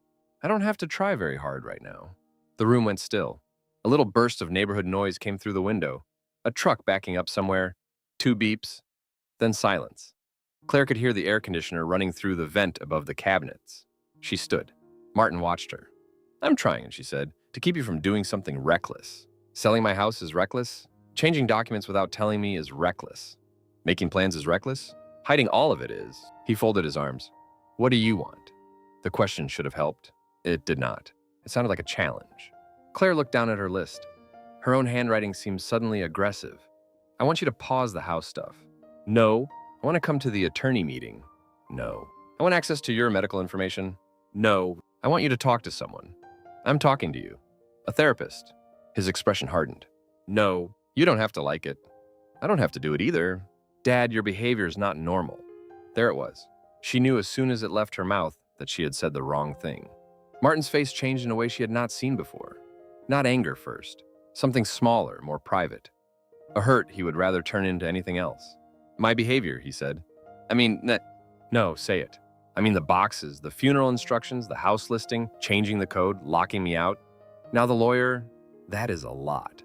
I don't have to try very hard right now. The room went still. A little burst of neighborhood noise came through the window. A truck backing up somewhere. 2 beeps. Then silence. Claire could hear the air conditioner running through the vent above the cabinets. She stood. Martin watched her. I'm trying, she said, to keep you from doing something reckless. Selling my house is reckless. Changing documents without telling me is reckless. Making plans is reckless. Hiding all of it is. He folded his arms. What do you want? The question should have helped. It did not. It sounded like a challenge. Claire looked down at her list. Her own handwriting seemed suddenly aggressive. I want you to pause the house stuff. No. I want to come to the attorney meeting. No. I want access to your medical information. No. I want you to talk to someone. I'm talking to you. A therapist. His expression hardened. No. You don't have to like it. I don't have to do it either. Dad, your behavior is not normal. There it was. She knew as soon as it left her mouth that she had said the wrong thing. Martin's face changed in a way she had not seen before. Not anger first. Something smaller, more private. A hurt he would rather turn into anything else. My behavior, he said. No, say it. I mean the boxes, the funeral instructions, the house listing, changing the code, locking me out. Now the lawyer, that is a lot.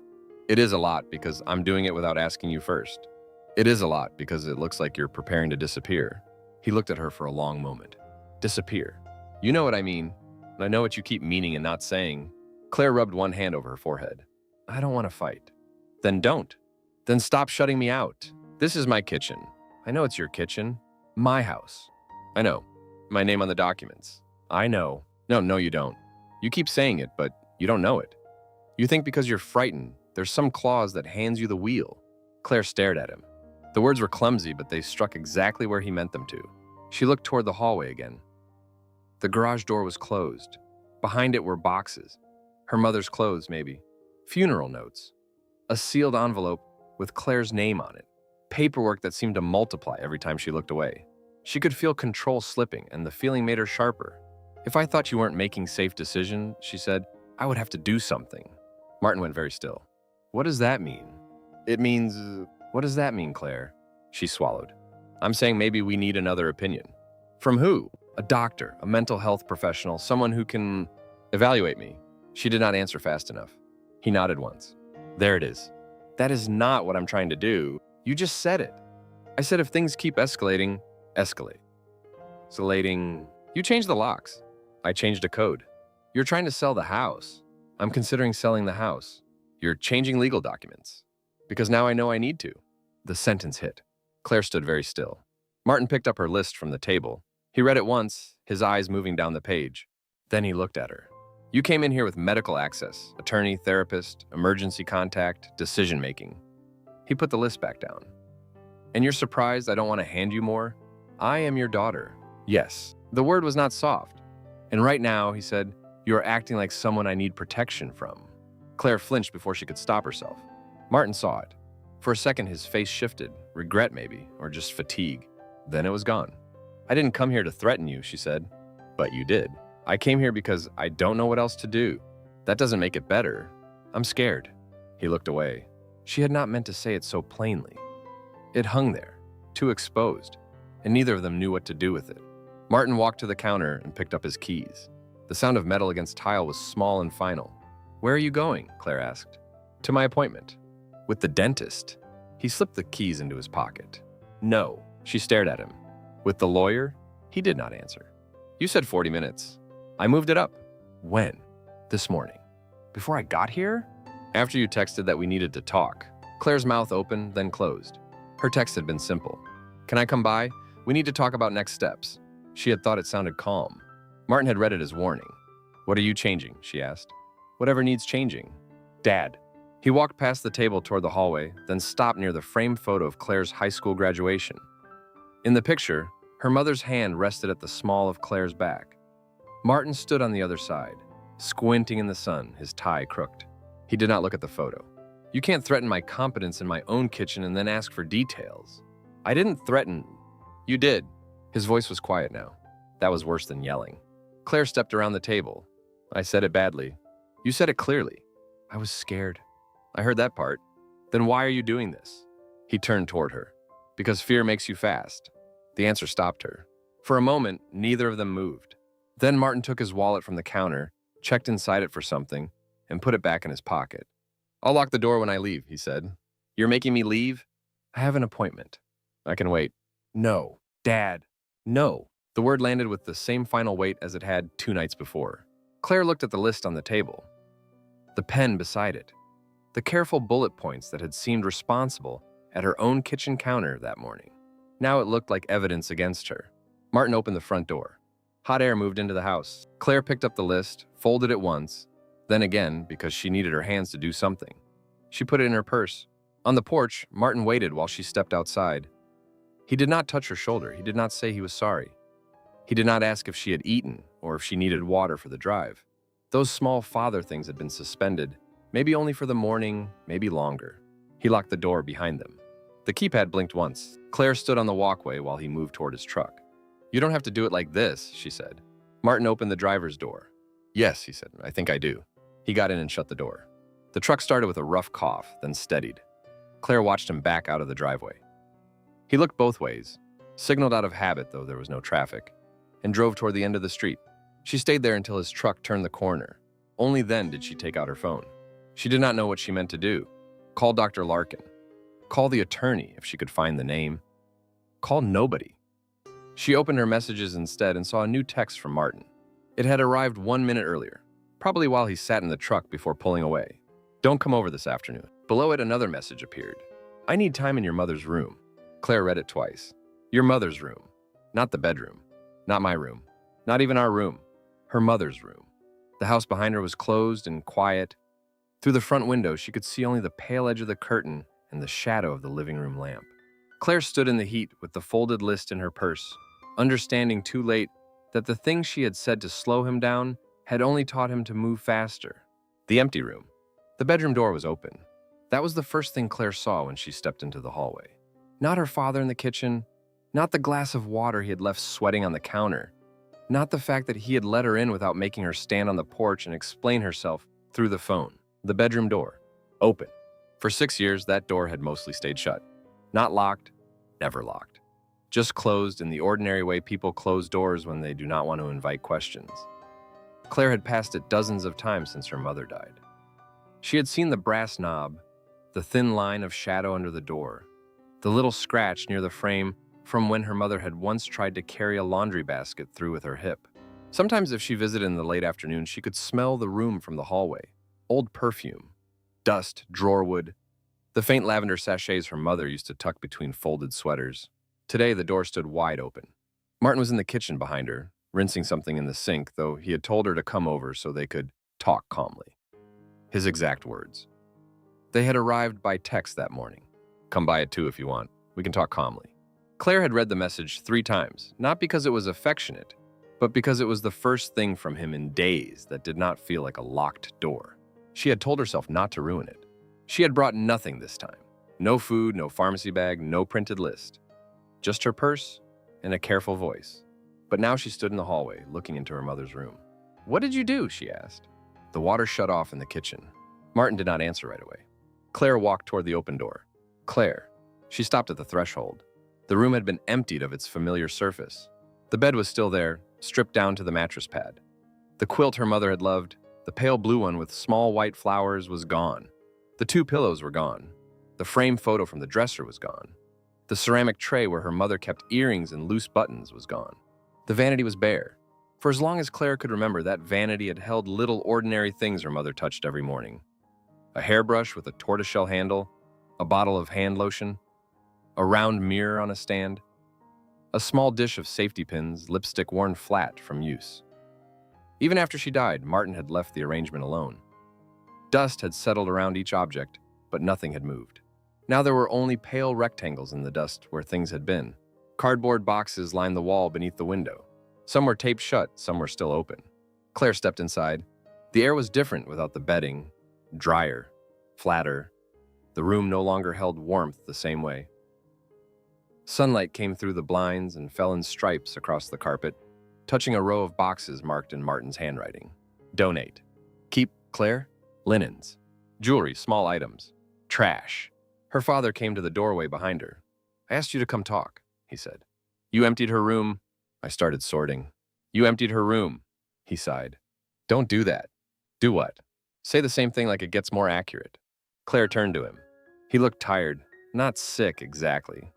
It is a lot because I'm doing it without asking you first. It is a lot because it looks like you're preparing to disappear. He looked at her for a long moment. Disappear. You know what I mean, and I know what you keep meaning and not saying. Claire rubbed one hand over her forehead. I don't want to fight. Then don't. Then stop shutting me out. This is my kitchen. I know it's your kitchen. My house. I know. My name on the documents. I know. No, you don't. You keep saying it, but you don't know it. You think because you're frightened, there's some clause that hands you the wheel. Claire stared at him. The words were clumsy, but they struck exactly where he meant them to. She looked toward the hallway again. The garage door was closed. Behind it were boxes. Her mother's clothes, maybe. Funeral notes. A sealed envelope with Claire's name on it. Paperwork that seemed to multiply every time she looked away. She could feel control slipping, and the feeling made her sharper. If I thought you weren't making safe decisions, she said, I would have to do something. Martin went very still. What does that mean? It means... What does that mean, Claire? She swallowed. I'm saying maybe we need another opinion. From who? A doctor, a mental health professional, someone who can evaluate me. She did not answer fast enough. He nodded once. There it is. That is not what I'm trying to do. You just said it. I said if things keep escalating, escalate. Escalating. You changed the locks. I changed a code. You're trying to sell the house. I'm considering selling the house. You're changing legal documents. Because now I know I need to. The sentence hit. Claire stood very still. Martin picked up her list from the table. He read it once, his eyes moving down the page. Then he looked at her. You came in here with medical access, attorney, therapist, emergency contact, decision-making. He put the list back down. And you're surprised I don't want to hand you more? I am your daughter. Yes. The word was not soft. And right now, he said, you are acting like someone I need protection from. Claire flinched before she could stop herself. Martin saw it. For a second, his face shifted, regret maybe, or just fatigue. Then it was gone. I didn't come here to threaten you, she said. But you did. I came here because I don't know what else to do. That doesn't make it better. I'm scared. He looked away. She had not meant to say it so plainly. It hung there, too exposed, and neither of them knew what to do with it. Martin walked to the counter and picked up his keys. The sound of metal against tile was small and final. Where are you going? Claire asked. To my appointment. With the dentist. He slipped the keys into his pocket. No. She stared at him. With the lawyer? He did not answer. You said 40 minutes. I moved it up. When? This morning. Before I got here? After you texted that we needed to talk. Claire's mouth opened, then closed. Her text had been simple. Can I come by? We need to talk about next steps. She had thought it sounded calm. Martin had read it as warning. What are you changing? She asked. Whatever needs changing. Dad. He walked past the table toward the hallway, then stopped near the framed photo of Claire's high school graduation. In the picture, her mother's hand rested at the small of Claire's back. Martin stood on the other side, squinting in the sun, his tie crooked. He did not look at the photo. You can't threaten my competence in my own kitchen and then ask for details. I didn't threaten. You did. His voice was quiet now. That was worse than yelling. Claire stepped around the table. I said it badly. You said it clearly. I was scared. I heard that part. Then why are you doing this? He turned toward her. Because fear makes you fast. The answer stopped her. For a moment, neither of them moved. Then Martin took his wallet from the counter, checked inside it for something, and put it back in his pocket. I'll lock the door when I leave, he said. You're making me leave? I have an appointment. I can wait. No. Dad. No. The word landed with the same final weight as it had 2 nights before. Claire looked at the list on the table. The pen beside it. The careful bullet points that had seemed responsible at her own kitchen counter that morning. Now it looked like evidence against her. Martin opened the front door. Hot air moved into the house. Claire picked up the list, folded it once, then again because she needed her hands to do something. She put it in her purse. On the porch, Martin waited while she stepped outside. He did not touch her shoulder. He did not say he was sorry. He did not ask if she had eaten or if she needed water for the drive. Those small father things had been suspended, maybe only for the morning, maybe longer. He locked the door behind them. The keypad blinked once. Claire stood on the walkway while he moved toward his truck. You don't have to do it like this, she said. Martin opened the driver's door. Yes, he said, I think I do. He got in and shut the door. The truck started with a rough cough, then steadied. Claire watched him back out of the driveway. He looked both ways, signaled out of habit though there was no traffic, and drove toward the end of the street. She stayed there until his truck turned the corner. Only then did she take out her phone. She did not know what she meant to do. Call Dr. Larkin. Call the attorney if she could find the name. Call nobody. She opened her messages instead and saw a new text from Martin. It had arrived 1 minute earlier, probably while he sat in the truck before pulling away. Don't come over this afternoon. Below it, another message appeared. I need time in your mother's room. Claire read it twice. Your mother's room. Not the bedroom. Not my room. Not even our room. Her mother's room. The house behind her was closed and quiet. Through the front window, she could see only the pale edge of the curtain and the shadow of the living room lamp. Claire stood in the heat with the folded list in her purse, understanding too late that the things she had said to slow him down had only taught him to move faster. The empty room. The bedroom door was open. That was the first thing Claire saw when she stepped into the hallway. Not her father in the kitchen, not the glass of water he had left sweating on the counter, not the fact that he had let her in without making her stand on the porch and explain herself through the phone. The bedroom door. Open. For 6 years, that door had mostly stayed shut. Not locked, never locked. Just closed in the ordinary way people close doors when they do not want to invite questions. Claire had passed it dozens of times since her mother died. She had seen the brass knob, the thin line of shadow under the door, the little scratch near the frame from when her mother had once tried to carry a laundry basket through with her hip. Sometimes if she visited in the late afternoon, she could smell the room from the hallway. Old perfume, dust, drawer wood, the faint lavender sachets her mother used to tuck between folded sweaters. Today, the door stood wide open. Martin was in the kitchen behind her, rinsing something in the sink, though he had told her to come over so they could talk calmly. His exact words. They had arrived by text that morning. Come by at 2 if you want. We can talk calmly. Claire had read the message 3 times, not because it was affectionate, but because it was the first thing from him in days that did not feel like a locked door. She had told herself not to ruin it. She had brought nothing this time. No food, no pharmacy bag, no printed list. Just her purse and a careful voice. But now she stood in the hallway, looking into her mother's room. What did you do? She asked. The water shut off in the kitchen. Martin did not answer right away. Claire walked toward the open door. Claire. She stopped at the threshold. The room had been emptied of its familiar surface. The bed was still there, stripped down to the mattress pad. The quilt her mother had loved, the pale blue one with small white flowers, was gone. The 2 pillows were gone. The frame photo from the dresser was gone. The ceramic tray where her mother kept earrings and loose buttons was gone. The vanity was bare. For as long as Claire could remember, that vanity had held little ordinary things her mother touched every morning. A hairbrush with a tortoiseshell handle, a bottle of hand lotion, a round mirror on a stand, a small dish of safety pins, lipstick worn flat from use. Even after she died, Martin had left the arrangement alone. Dust had settled around each object, but nothing had moved. Now there were only pale rectangles in the dust where things had been. Cardboard boxes lined the wall beneath the window. Some were taped shut, some were still open. Claire stepped inside. The air was different without the bedding, drier, flatter. The room no longer held warmth the same way. Sunlight came through the blinds and fell in stripes across the carpet, touching a row of boxes marked in Martin's handwriting. Donate. Keep, Claire. Linens. Jewelry, small items. Trash. Her father came to the doorway behind her. I asked you to come talk, he said. You emptied her room. I started sorting. You emptied her room, he sighed. Don't do that. Do what? Say the same thing like it gets more accurate. Claire turned to him. He looked tired, not sick exactly.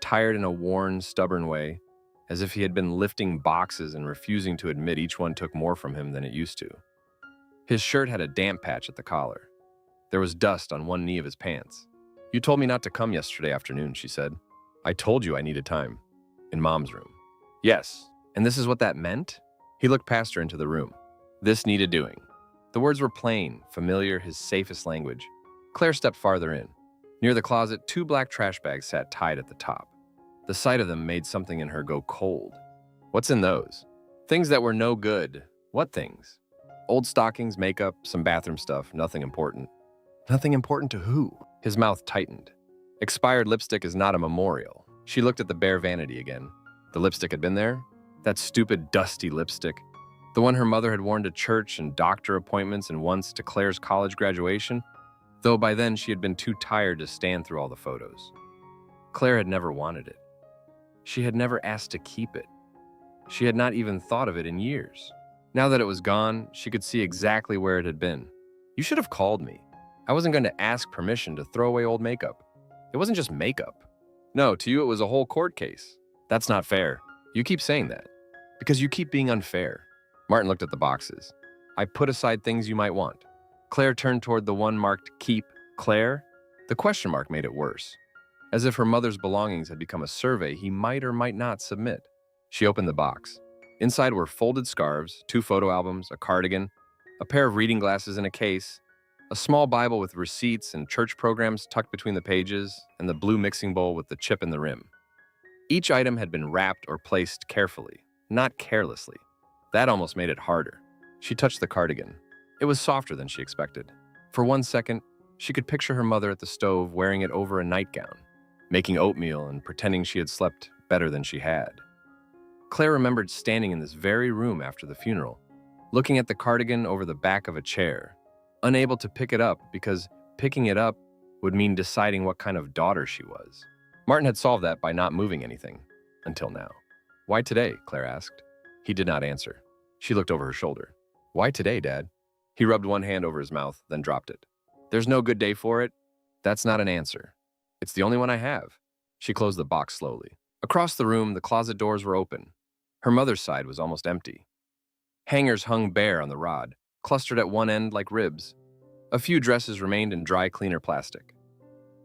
Tired in a worn, stubborn way, as if he had been lifting boxes and refusing to admit each one took more from him than it used to. His shirt had a damp patch at the collar. There was dust on one knee of his pants. You told me not to come yesterday afternoon, she said. I told you I needed time. In Mom's room. Yes, and this is what that meant? He looked past her into the room. This needed doing. The words were plain, familiar, his safest language. Claire stepped farther in. Near the closet, 2 black trash bags sat tied at the top. The sight of them made something in her go cold. What's in those? Things that were no good. What things? Old stockings, makeup, some bathroom stuff, nothing important. Nothing important to who? His mouth tightened. Expired lipstick is not a memorial. She looked at the bare vanity again. The lipstick had been there? That stupid, dusty lipstick. The one her mother had worn to church and doctor appointments and once to Claire's college graduation, though by then she had been too tired to stand through all the photos. Claire had never wanted it. She had never asked to keep it. She had not even thought of it in years. Now that it was gone, she could see exactly where it had been. You should have called me. I wasn't going to ask permission to throw away old makeup. It wasn't just makeup. No, to you it was a whole court case. That's not fair. You keep saying that. Because you keep being unfair. Martin looked at the boxes. I put aside things you might want. Claire turned toward the one marked Keep. Claire? The question mark made it worse. As if her mother's belongings had become a survey he might or might not submit. She opened the box. Inside were folded scarves, 2 photo albums, a cardigan, a pair of reading glasses in a case, a small Bible with receipts and church programs tucked between the pages, and the blue mixing bowl with the chip in the rim. Each item had been wrapped or placed carefully, not carelessly. That almost made it harder. She touched the cardigan. It was softer than she expected. For one second, she could picture her mother at the stove wearing it over a nightgown, making oatmeal and pretending she had slept better than she had. Claire remembered standing in this very room after the funeral, looking at the cardigan over the back of a chair, unable to pick it up because picking it up would mean deciding what kind of daughter she was. Martin had solved that by not moving anything, until now. Why today? Claire asked. He did not answer. She looked over her shoulder. Why today, Dad? He rubbed one hand over his mouth, then dropped it. There's no good day for it. That's not an answer. It's the only one I have. She closed the box slowly. Across the room, the closet doors were open. Her mother's side was almost empty. Hangers hung bare on the rod, clustered at one end like ribs. A few dresses remained in dry cleaner plastic.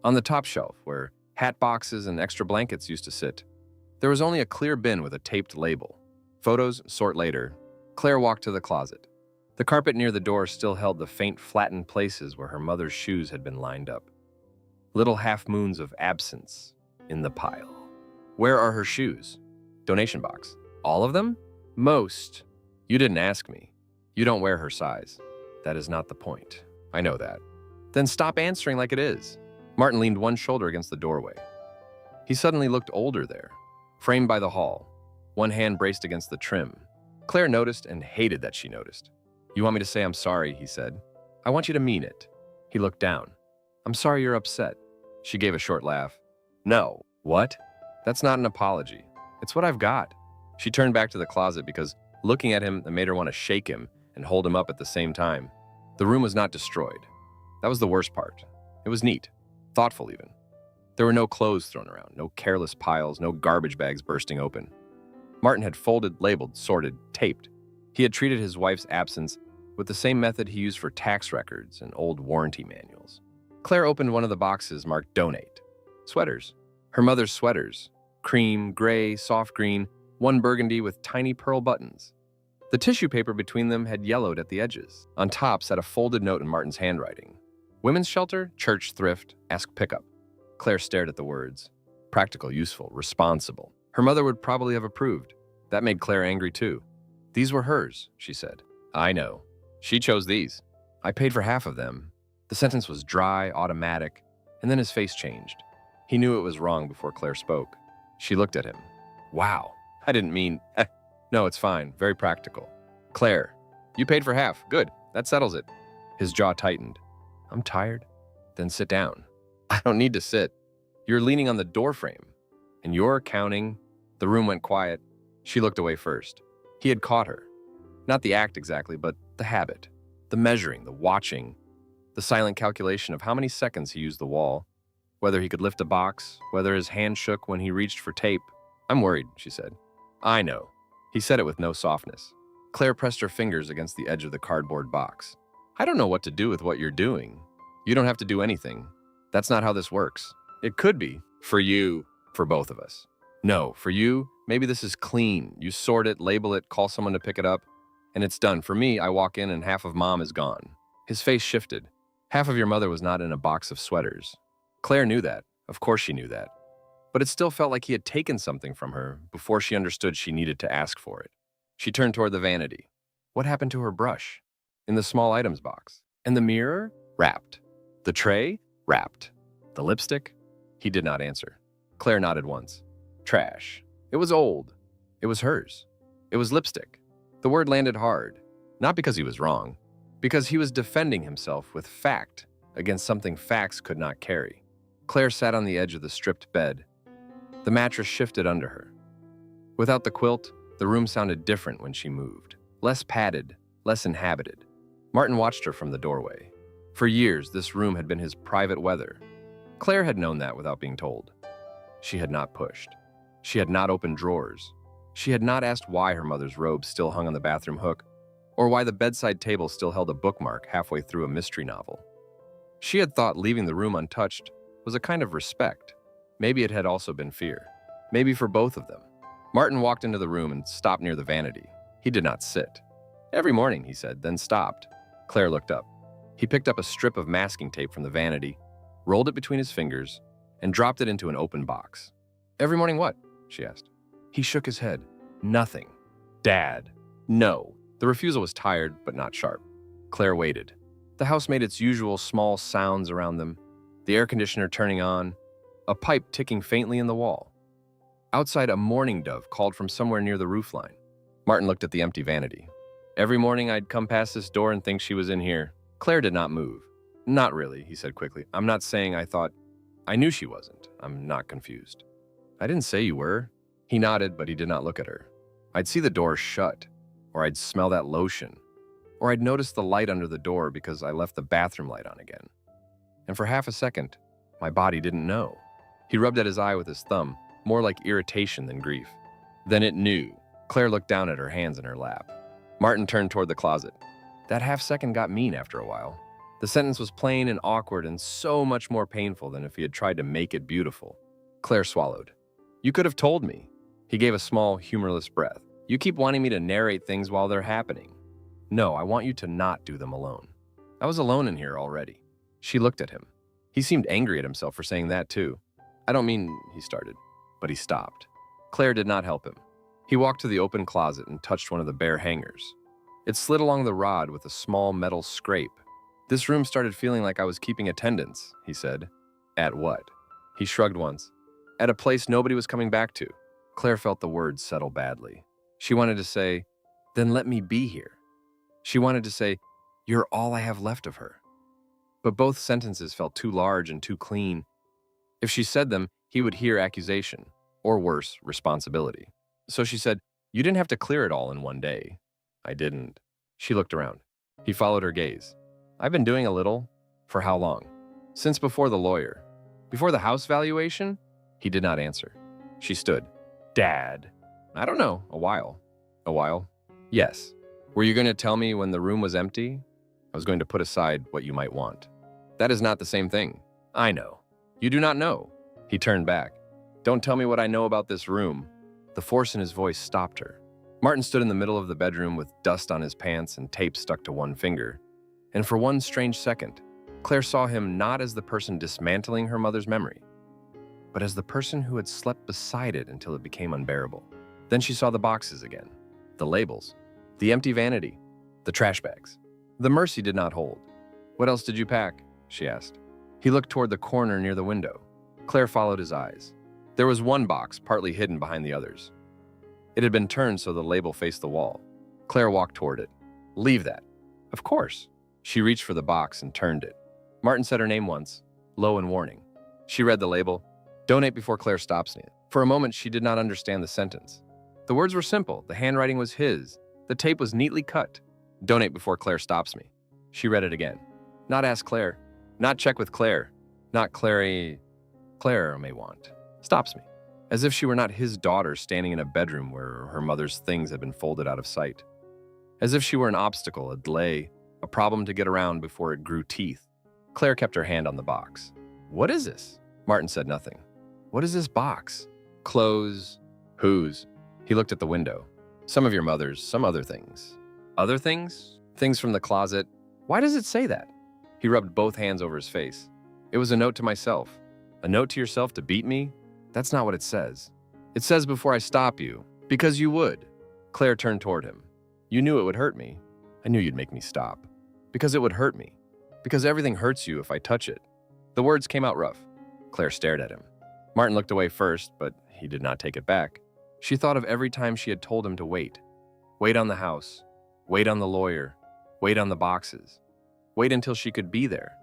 On the top shelf, where hat boxes and extra blankets used to sit, There was only a clear bin with a taped label. Photos, sort later. Claire walked to the closet. The carpet near the door still held the faint flattened places where her mother's shoes had been lined up. Little half-moons of absence in the pile. Where are her shoes? Donation box. All of them? Most. You didn't ask me. You don't wear her size. That is not the point. I know that. Then stop answering like it is. Martin leaned one shoulder against the doorway. He suddenly looked older there, framed by the hall, one hand braced against the trim. Claire noticed and hated that she noticed. You want me to say I'm sorry, he said. I want you to mean it. He looked down. I'm sorry you're upset. She gave a short laugh. No. What? That's not an apology. It's what I've got. She turned back to the closet because looking at him, it made her want to shake him and hold him up at the same time. The room was not destroyed. That was the worst part. It was neat. Thoughtful even. There were no clothes thrown around, no careless piles, no garbage bags bursting open. Martin had folded, labeled, sorted, taped. He had treated his wife's absence with the same method he used for tax records and old warranty manuals. Claire opened one of the boxes marked Donate. Sweaters. Her mother's sweaters. Cream, gray, soft green, one burgundy with tiny pearl buttons. The tissue paper between them had yellowed at the edges. On top sat a folded note in Martin's handwriting. Women's shelter, church thrift, ask pickup. Claire stared at the words. Practical, useful, responsible. Her mother would probably have approved. That made Claire angry too. These were hers, she said. I know. She chose these. I paid for half of them. The sentence was dry, automatic, and then his face changed. He knew it was wrong before Claire spoke. She looked at him. Wow, I didn't mean... No, it's fine. Very practical. Claire, you paid for half. Good. That settles it. His jaw tightened. I'm tired. Then sit down. I don't need to sit. You're leaning on the doorframe. And you're counting. The room went quiet. She looked away first. He had caught her. Not the act exactly, but the habit. The measuring, the watching. The silent calculation of how many seconds he used the wall. Whether he could lift a box. Whether his hand shook when he reached for tape. I'm worried, she said. I know. He said it with no softness. Claire pressed her fingers against the edge of the cardboard box. I don't know what to do with what you're doing. You don't have to do anything. That's not how this works. It could be. For you. For both of us. No, for you, maybe this is clean. You sort it, label it, call someone to pick it up, and it's done. For me, I walk in and half of mom is gone. His face shifted. Half of your mother was not in a box of sweaters. Claire knew that. Of course she knew that. But it still felt like he had taken something from her before she understood she needed to ask for it. She turned toward the vanity. What happened to her brush? In the small items box. And the mirror? Wrapped. The tray? Wrapped. The lipstick? He did not answer. Claire nodded once. Trash. It was old. It was hers. It was lipstick. The word landed hard. Not because he was wrong. Because he was defending himself with fact against something facts could not carry. Claire sat on the edge of the stripped bed. The mattress shifted under her. Without the quilt, the room sounded different when she moved. Less padded, less inhabited. Martin watched her from the doorway. For years, this room had been his private weather. Claire had known that without being told. She had not pushed. She had not opened drawers. She had not asked why her mother's robe still hung on the bathroom hook, or why the bedside table still held a bookmark halfway through a mystery novel. She had thought leaving the room untouched was a kind of respect. Maybe it had also been fear. Maybe for both of them. Martin walked into the room and stopped near the vanity. He did not sit. Every morning, he said, then stopped. Claire looked up. He picked up a strip of masking tape from the vanity, rolled it between his fingers, and dropped it into an open box. Every morning what? She asked. He shook his head. Nothing. Dad. No. The refusal was tired, but not sharp. Claire waited. The house made its usual small sounds around them. The air conditioner turning on, a pipe ticking faintly in the wall. Outside, a mourning dove called from somewhere near the roofline. Martin looked at the empty vanity. Every morning I'd come past this door and think she was in here. Claire did not move. Not really, he said quickly. I'm not saying I thought. I knew she wasn't. I'm not confused. I didn't say you were. He nodded, but he did not look at her. I'd see the door shut, or I'd smell that lotion, or I'd notice the light under the door because I left the bathroom light on again. And for half a second, my body didn't know. He rubbed at his eye with his thumb, more like irritation than grief. Then it knew. Claire looked down at her hands in her lap. Martin turned toward the closet. That half second got mean after a while. The sentence was plain and awkward and so much more painful than if he had tried to make it beautiful. Claire swallowed. You could have told me. He gave a small, humorless breath. You keep wanting me to narrate things while they're happening. No, I want you to not do them alone. I was alone in here already. She looked at him. He seemed angry at himself for saying that too. I don't mean, he started, but he stopped. Claire did not help him. He walked to the open closet and touched one of the bare hangers. It slid along the rod with a small metal scrape. This room started feeling like I was keeping attendance, he said. At what? He shrugged once. At a place nobody was coming back to. Claire felt the words settle badly. She wanted to say, then let me be here. She wanted to say, you're all I have left of her. But both sentences felt too large and too clean. If she said them, he would hear accusation, or worse, responsibility. So she said, you didn't have to clear it all in one day. I didn't. She looked around. He followed her gaze. I've been doing a little. For how long? Since before the lawyer. Before the house valuation? He did not answer. She stood. Dad. I don't know. A while. A while? Yes. Were you going to tell me when the room was empty? I was going to put aside what you might want. That is not the same thing. I know. You do not know. He turned back. Don't tell me what I know about this room. The force in his voice stopped her. Martin stood in the middle of the bedroom with dust on his pants and tape stuck to one finger. And for one strange second, Claire saw him not as the person dismantling her mother's memory, but as the person who had slept beside it until it became unbearable. Then she saw the boxes again, the labels, the empty vanity, the trash bags. The mercy did not hold. What else did you pack? She asked. He looked toward the corner near the window. Claire followed his eyes. There was one box partly hidden behind the others. It had been turned so the label faced the wall. Claire walked toward it. Leave that. Of course. She reached for the box and turned it. Martin said her name once, low and warning. She read the label, donate before Claire stops me. For a moment, she did not understand the sentence. The words were simple. The handwriting was his. The tape was neatly cut. Donate before Claire stops me. She read it again. Not ask Claire. Not check with Claire. Not Claire may want. Stops me. As if she were not his daughter standing in a bedroom where her mother's things had been folded out of sight. As if she were an obstacle, a delay, a problem to get around before it grew teeth. Claire kept her hand on the box. What is this? Martin said nothing. What is this box? Clothes. Whose? He looked at the window. Some of your mother's, some other things. Other things? Things from the closet. Why does it say that? He rubbed both hands over his face. It was a note to myself. A note to yourself to beat me? That's not what it says. It says before I stop you, because you would. Claire turned toward him. You knew it would hurt me. I knew you'd make me stop. Because it would hurt me. Because everything hurts you if I touch it. The words came out rough. Claire stared at him. Martin looked away first, but he did not take it back. She thought of every time she had told him to wait. Wait on the house. Wait on the lawyer. Wait on the boxes. Wait until she could be there.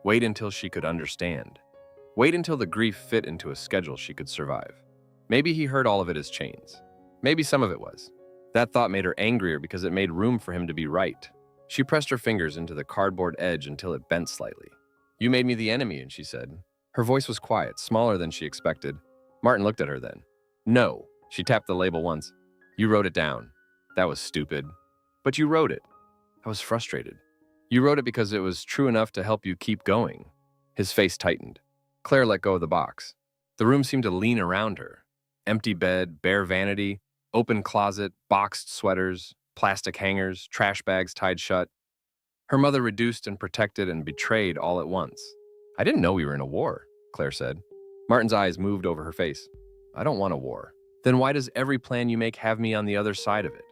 Wait until she could understand. Wait until the grief fit into a schedule she could survive. Maybe he heard all of it as chains. Maybe some of it was. That thought made her angrier because it made room for him to be right. She pressed her fingers into the cardboard edge until it bent slightly. You made me the enemy, and she said. Her voice was quiet, smaller than she expected. Martin looked at her then. No. She tapped the label once. You wrote it down. That was stupid. But you wrote it. I was frustrated. You wrote it because it was true enough to help you keep going. His face tightened. Claire let go of the box. The room seemed to lean around her. Empty bed, bare vanity, open closet, boxed sweaters, plastic hangers, trash bags tied shut. Her mother reduced and protected and betrayed all at once. I didn't know we were in a war, Claire said. Martin's eyes moved over her face. I don't want a war. Then why does every plan you make have me on the other side of it?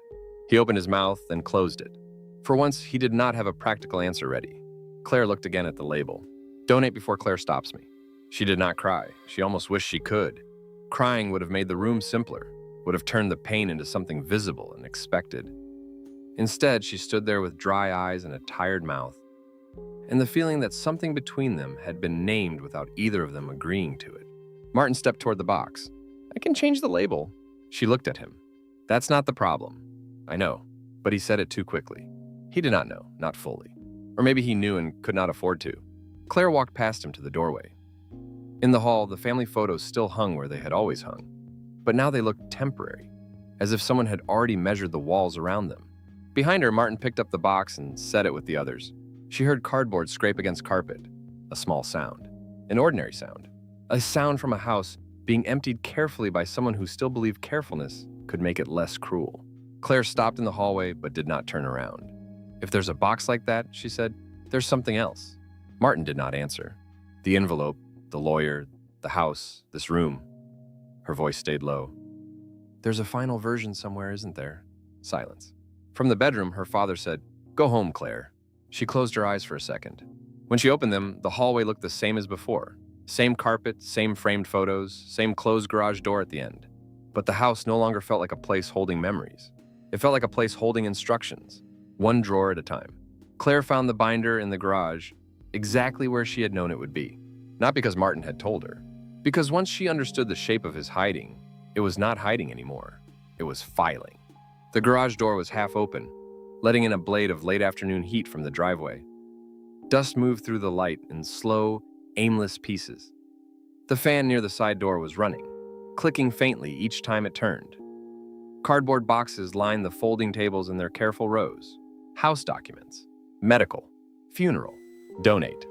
He opened his mouth, then closed it. For once, he did not have a practical answer ready. Claire looked again at the label. Donate before Claire stops me. She did not cry. She almost wished she could. Crying would have made the room simpler, would have turned the pain into something visible and expected. Instead, she stood there with dry eyes and a tired mouth, and the feeling that something between them had been named without either of them agreeing to it. Martin stepped toward the box. I can change the label. She looked at him. That's not the problem. I know, but he said it too quickly. He did not know, not fully. Or maybe he knew and could not afford to. Claire walked past him to the doorway. In the hall, the family photos still hung where they had always hung, but now they looked temporary, as if someone had already measured the walls around them. Behind her, Martin picked up the box and set it with the others. She heard cardboard scrape against carpet, a small sound, an ordinary sound, a sound from a house being emptied carefully by someone who still believed carefulness could make it less cruel. Claire stopped in the hallway but did not turn around. "If there's a box like that," she said, "there's something else." Martin did not answer. The envelope, the lawyer, the house, this room. Her voice stayed low. "There's a final version somewhere, isn't there?" Silence. From the bedroom, her father said, "Go home, Claire." She closed her eyes for a second. When she opened them, the hallway looked the same as before. Same carpet, same framed photos, same closed garage door at the end. But the house no longer felt like a place holding memories. It felt like a place holding instructions, one drawer at a time. Claire found the binder in the garage, exactly where she had known it would be. Not because Martin had told her. Because once she understood the shape of his hiding, it was not hiding anymore. It was filing. The garage door was half open, letting in a blade of late afternoon heat from the driveway. Dust moved through the light in slow, aimless pieces. The fan near the side door was running, clicking faintly each time it turned. Cardboard boxes lined the folding tables in their careful rows. House documents, medical, funeral, donate.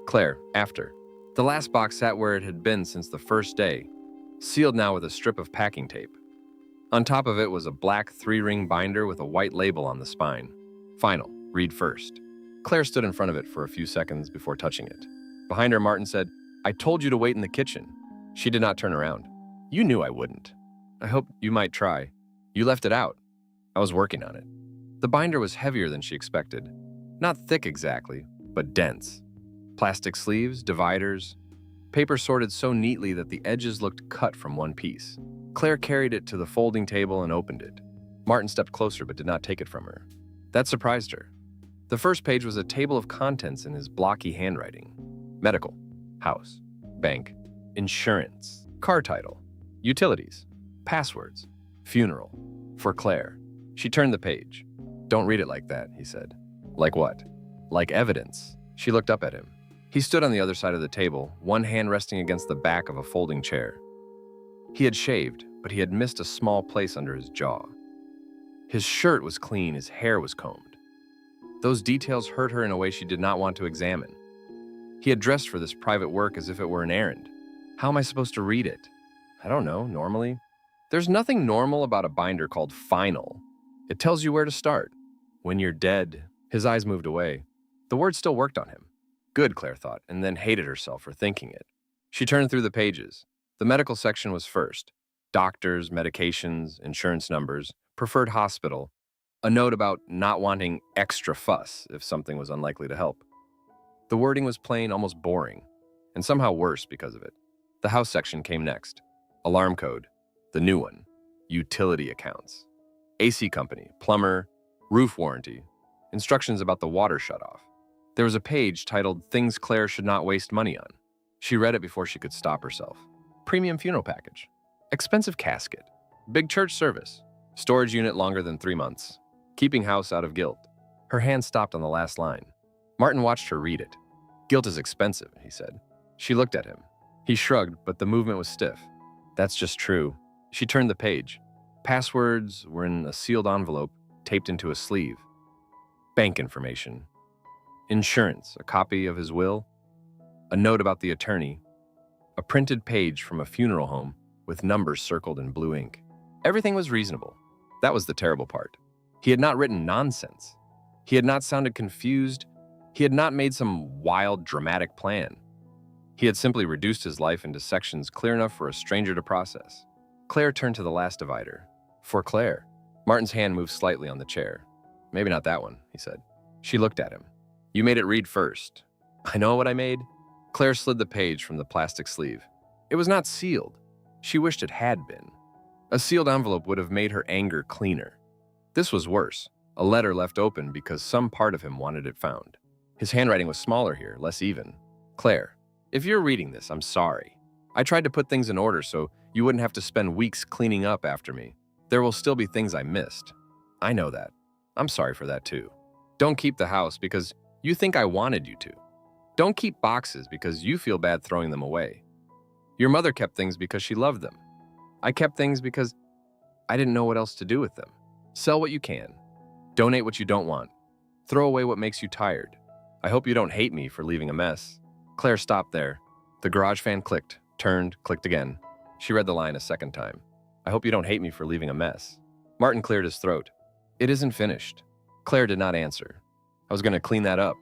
Claire, after. The last box sat where it had been since the first day, sealed now with a strip of packing tape. On top of it was a black 3-ring binder with a white label on the spine. Final, read first. Claire stood in front of it for a few seconds before touching it. Behind her, Martin said, "I told you to wait in the kitchen." She did not turn around. "You knew I wouldn't. I hoped you might try. You left it out. I was working on it." The binder was heavier than she expected. Not thick exactly, but dense. Plastic sleeves, dividers, paper sorted so neatly that the edges looked cut from one piece. Claire carried it to the folding table and opened it. Martin stepped closer but did not take it from her. That surprised her. The first page was a table of contents in his blocky handwriting. Medical, house, bank, insurance, car title, utilities, passwords, funeral, for Claire. She turned the page. "Don't read it like that," he said. "Like what?" "Like evidence." She looked up at him. He stood on the other side of the table, one hand resting against the back of a folding chair. He had shaved, but he had missed a small place under his jaw. His shirt was clean, his hair was combed. Those details hurt her in a way she did not want to examine. He had dressed for this private work as if it were an errand. How am I supposed to read it? I don't know, normally. There's nothing normal about a binder called Final. It tells you where to start. When you're dead. His eyes moved away. The word still worked on him. Good, Claire thought, and then hated herself for thinking it. She turned through the pages. The medical section was first. Doctors, medications, insurance numbers, preferred hospital, a note about not wanting extra fuss if something was unlikely to help. The wording was plain, almost boring, and somehow worse because of it. The house section came next. Alarm code, the new one, utility accounts, AC company, plumber, roof warranty, instructions about the water shutoff. There was a page titled Things Claire Should Not Waste Money On. She read it before she could stop herself. Premium funeral package, expensive casket, big church service, storage unit longer than 3 months, keeping house out of guilt. Her hand stopped on the last line. Martin watched her read it. "Guilt is expensive," he said. She looked at him. He shrugged, but the movement was stiff. "That's just true." She turned the page. Passwords were in a sealed envelope, taped into a sleeve. Bank information. Insurance, a copy of his will, a note about the attorney, a printed page from a funeral home with numbers circled in blue ink. Everything was reasonable. That was the terrible part. He had not written nonsense. He had not sounded confused. He had not made some wild, dramatic plan. He had simply reduced his life into sections clear enough for a stranger to process. Claire turned to the last divider. "For Claire." Martin's hand moved slightly on the chair. "Maybe not that one," he said. She looked at him. "You made it read first." "I know what I made." Claire slid the page from the plastic sleeve. It was not sealed. She wished it had been. A sealed envelope would have made her anger cleaner. This was worse, a letter left open because some part of him wanted it found. His handwriting was smaller here, less even. "Claire, if you're reading this, I'm sorry. I tried to put things in order so you wouldn't have to spend weeks cleaning up after me. There will still be things I missed. I know that. I'm sorry for that too. Don't keep the house because you think I wanted you to. Don't keep boxes because you feel bad throwing them away. Your mother kept things because she loved them. I kept things because I didn't know what else to do with them. Sell what you can. Donate what you don't want. Throw away what makes you tired. I hope you don't hate me for leaving a mess." Claire stopped there. The garage fan clicked, turned, clicked again. She read the line a second time. I hope you don't hate me for leaving a mess. Martin cleared his throat. It isn't finished. Claire did not answer. I was going to clean that up.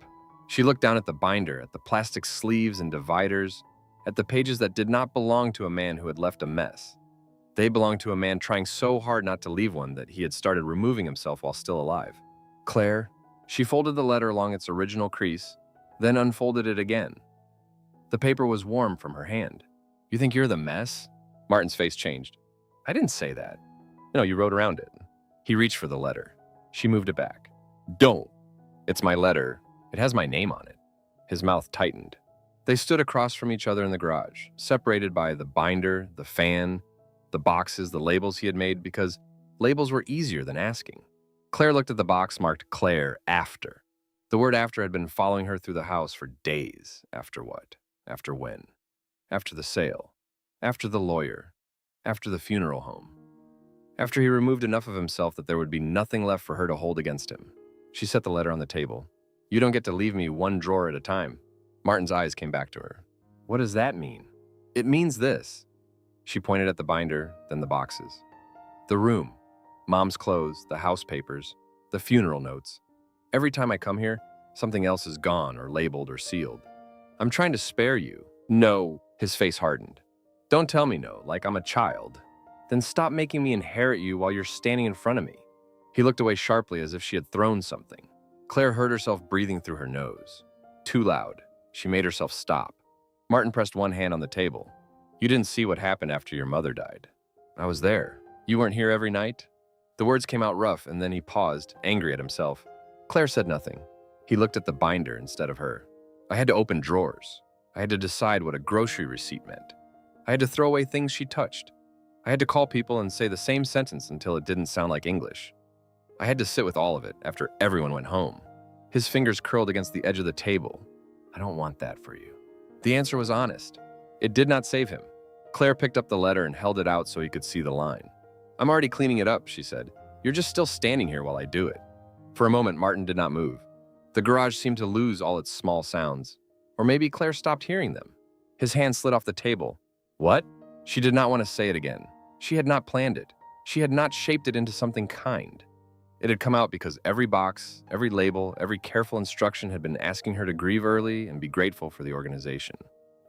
She looked down at the binder, at the plastic sleeves and dividers, at the pages that did not belong to a man who had left a mess. They belonged to a man trying so hard not to leave one that he had started removing himself while still alive. Claire, she folded the letter along its original crease, then unfolded it again. The paper was warm from her hand. You think you're the mess? Martin's face changed. I didn't say that. No, you wrote around it. He reached for the letter. She moved it back. Don't. It's my letter. It has my name on it. His mouth tightened. They stood across from each other in the garage, separated by the binder, the fan, the boxes, the labels he had made, because labels were easier than asking. Claire looked at the box marked Claire after. The word after had been following her through the house for days. After what? After when? After the sale. After the lawyer. After the funeral home. After he removed enough of himself that there would be nothing left for her to hold against him. She set the letter on the table. You don't get to leave me one drawer at a time. Martin's eyes came back to her. What does that mean? It means this. She pointed at the binder, then the boxes. The room, Mom's clothes, the house papers, the funeral notes. Every time I come here, something else is gone or labeled or sealed. I'm trying to spare you. No. His face hardened. Don't tell me no, like I'm a child. Then stop making me inherit you while you're standing in front of me. He looked away sharply as if she had thrown something. Claire heard herself breathing through her nose. Too loud. She made herself stop. Martin pressed one hand on the table. You didn't see what happened after your mother died. I was there. You weren't here every night? The words came out rough, and then he paused, angry at himself. Claire said nothing. He looked at the binder instead of her. I had to open drawers. I had to decide what a grocery receipt meant. I had to throw away things she touched. I had to call people and say the same sentence until it didn't sound like English. I had to sit with all of it after everyone went home. His fingers curled against the edge of the table. I don't want that for you. The answer was honest. It did not save him. Claire picked up the letter and held it out so he could see the line. I'm already cleaning it up, she said. You're just still standing here while I do it. For a moment, Martin did not move. The garage seemed to lose all its small sounds. Or maybe Claire stopped hearing them. His hand slid off the table. What? She did not want to say it again. She had not planned it. She had not shaped it into something kind. It had come out because every box, every label, every careful instruction had been asking her to grieve early and be grateful for the organization.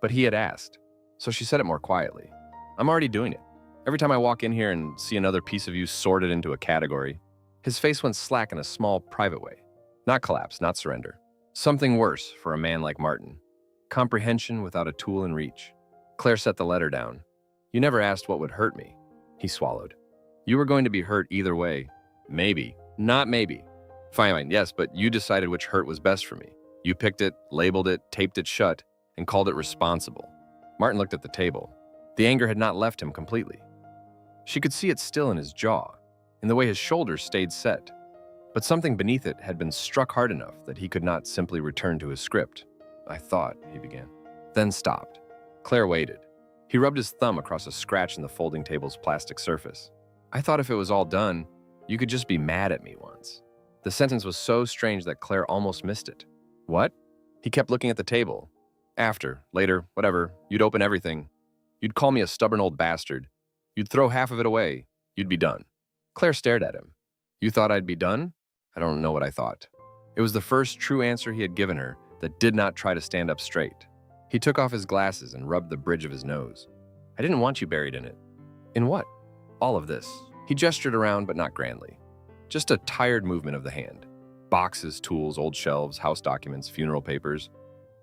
But he had asked, so she said it more quietly. I'm already doing it. Every time I walk in here and see another piece of you sorted into a category, his face went slack in a small, private way. Not collapse, not surrender. Something worse for a man like Martin. Comprehension without a tool in reach. Claire set the letter down. You never asked what would hurt me. He swallowed. You were going to be hurt either way. Maybe. Not maybe. Fine, yes, but you decided which hurt was best for me. You picked it, labeled it, taped it shut, and called it responsible. Martin looked at the table. The anger had not left him completely. She could see it still in his jaw, in the way his shoulders stayed set. But something beneath it had been struck hard enough that he could not simply return to his script. I thought, he began, then stopped. Claire waited. He rubbed his thumb across a scratch in the folding table's plastic surface. I thought if it was all done, you could just be mad at me once. The sentence was so strange that Claire almost missed it. What? He kept looking at the table. After, later, whatever, you'd open everything. You'd call me a stubborn old bastard. You'd throw half of it away. You'd be done. Claire stared at him. You thought I'd be done? I don't know what I thought. It was the first true answer he had given her that did not try to stand up straight. He took off his glasses and rubbed the bridge of his nose. I didn't want you buried in it. In what? All of this. He gestured around, but not grandly. Just a tired movement of the hand. Boxes, tools, old shelves, house documents, funeral papers.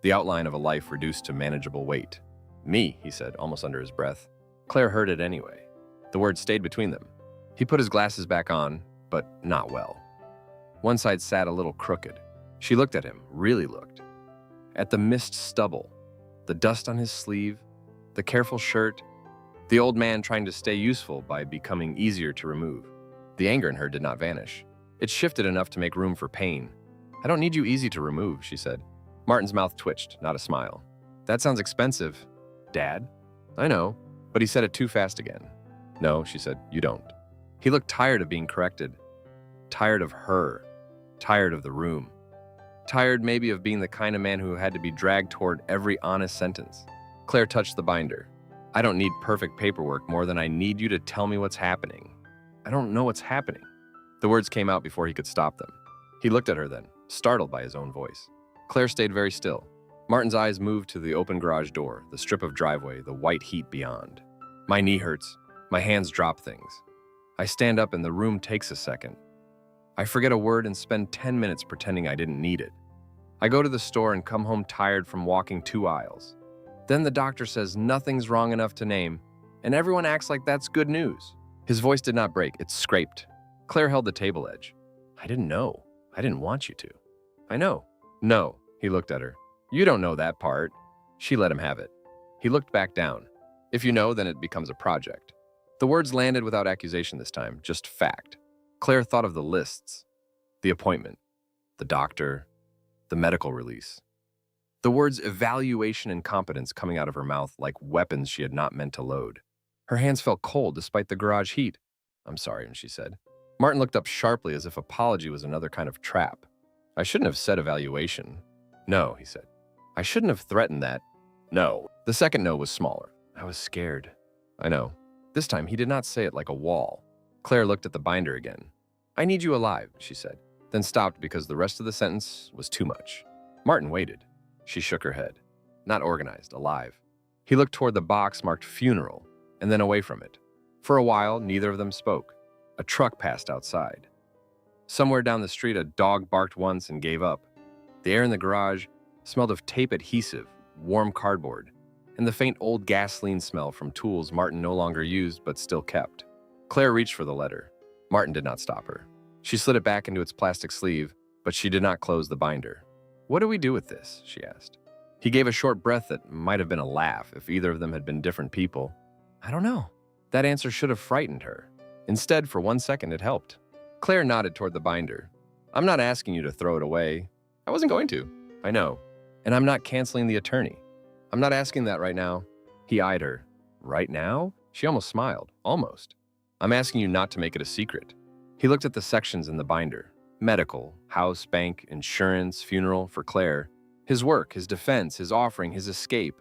The outline of a life reduced to manageable weight. Me, he said, almost under his breath. Claire heard it anyway. The words stayed between them. He put his glasses back on, but not well. One side sat a little crooked. She looked at him, really looked. At the mist stubble, the dust on his sleeve, the careful shirt, the old man trying to stay useful by becoming easier to remove. The anger in her did not vanish. It shifted enough to make room for pain. I don't need you easy to remove, she said. Martin's mouth twitched, not a smile. That sounds expensive. Dad? I know, but he said it too fast again. No, she said, you don't. He looked tired of being corrected. Tired of her. Tired of the room. Tired maybe of being the kind of man who had to be dragged toward every honest sentence. Claire touched the binder. I don't need perfect paperwork more than I need you to tell me what's happening. I don't know what's happening. The words came out before he could stop them. He looked at her then, startled by his own voice. Claire stayed very still. Martin's eyes moved to the open garage door, the strip of driveway, the white heat beyond. My knee hurts. My hands drop things. I stand up and the room takes a second. I forget a word and spend 10 minutes pretending I didn't need it. I go to the store and come home tired from walking 2 aisles. Then the doctor says nothing's wrong enough to name, and everyone acts like that's good news. His voice did not break, it scraped. Claire held the table edge. I didn't know. I didn't want you to. I know. No, he looked at her. You don't know that part. She let him have it. He looked back down. If you know, then it becomes a project. The words landed without accusation this time, just fact. Claire thought of the lists, the appointment, the doctor, the medical release. The words evaluation and competence coming out of her mouth like weapons she had not meant to load. Her hands felt cold despite the garage heat. I'm sorry, she said. Martin looked up sharply as if apology was another kind of trap. I shouldn't have said evaluation. No, he said. I shouldn't have threatened that. No. The second no was smaller. I was scared. I know. This time he did not say it like a wall. Claire looked at the binder again. I need you alive, she said, then stopped because the rest of the sentence was too much. Martin waited. She shook her head. Not organized, alive. He looked toward the box marked funeral and then away from it. For a while, neither of them spoke. A truck passed outside. Somewhere down the street, a dog barked once and gave up. The air in the garage smelled of tape adhesive, warm cardboard, and the faint old gasoline smell from tools Martin no longer used but still kept. Claire reached for the letter. Martin did not stop her. She slid it back into its plastic sleeve, but she did not close the binder. What do we do with this? She asked. He gave a short breath that might have been a laugh if either of them had been different people. I don't know. That answer should have frightened her. Instead, for 1 second, it helped. Claire nodded toward the binder. I'm not asking you to throw it away. I wasn't going to. I know. And I'm not canceling the attorney. I'm not asking that right now. He eyed her. Right now? She almost smiled. Almost. I'm asking you not to make it a secret. He looked at the sections in the binder. Medical, house, bank, insurance, funeral for Claire. His work, his defense, his offering, his escape.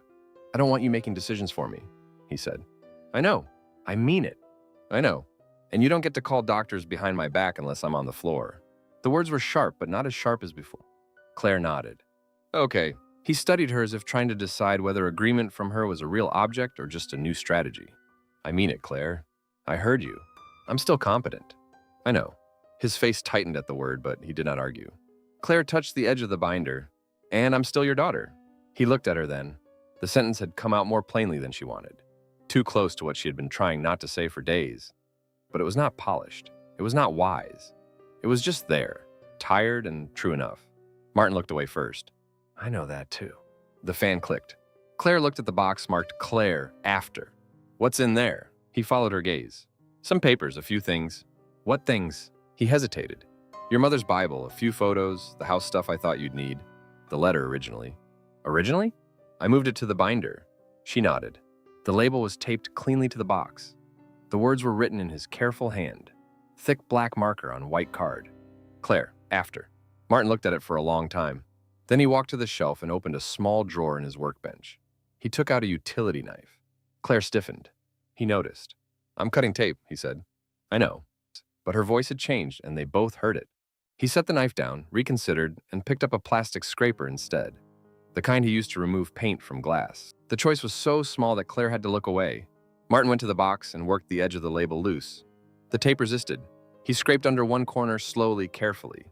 I don't want you making decisions for me, he said. I know. I mean it. I know. And you don't get to call doctors behind my back unless I'm on the floor. The words were sharp, but not as sharp as before. Claire nodded. Okay. He studied her as if trying to decide whether agreement from her was a real object or just a new strategy. I mean it, Claire. I heard you. I'm still competent. I know. His face tightened at the word, but he did not argue. Claire touched the edge of the binder. And I'm still your daughter. He looked at her then. The sentence had come out more plainly than she wanted. Too close to what she had been trying not to say for days. But it was not polished. It was not wise. It was just there, tired and true enough. Martin looked away first. I know that too. The fan clicked. Claire looked at the box marked Claire after. What's in there? He followed her gaze. Some papers, a few things. What things? He hesitated. Your mother's Bible, a few photos, the house stuff I thought you'd need. The letter originally. Originally? I moved it to the binder. She nodded. The label was taped cleanly to the box. The words were written in his careful hand. Thick black marker on white card. Claire, after. Martin looked at it for a long time. Then he walked to the shelf and opened a small drawer in his workbench. He took out a utility knife. Claire stiffened. He noticed. I'm cutting tape, he said. I know. But her voice had changed, and they both heard it. He set the knife down, reconsidered, and picked up a plastic scraper instead. The kind he used to remove paint from glass. The choice was so small that Claire had to look away. Martin went to the box and worked the edge of the label loose. The tape resisted. He scraped under one corner slowly, carefully.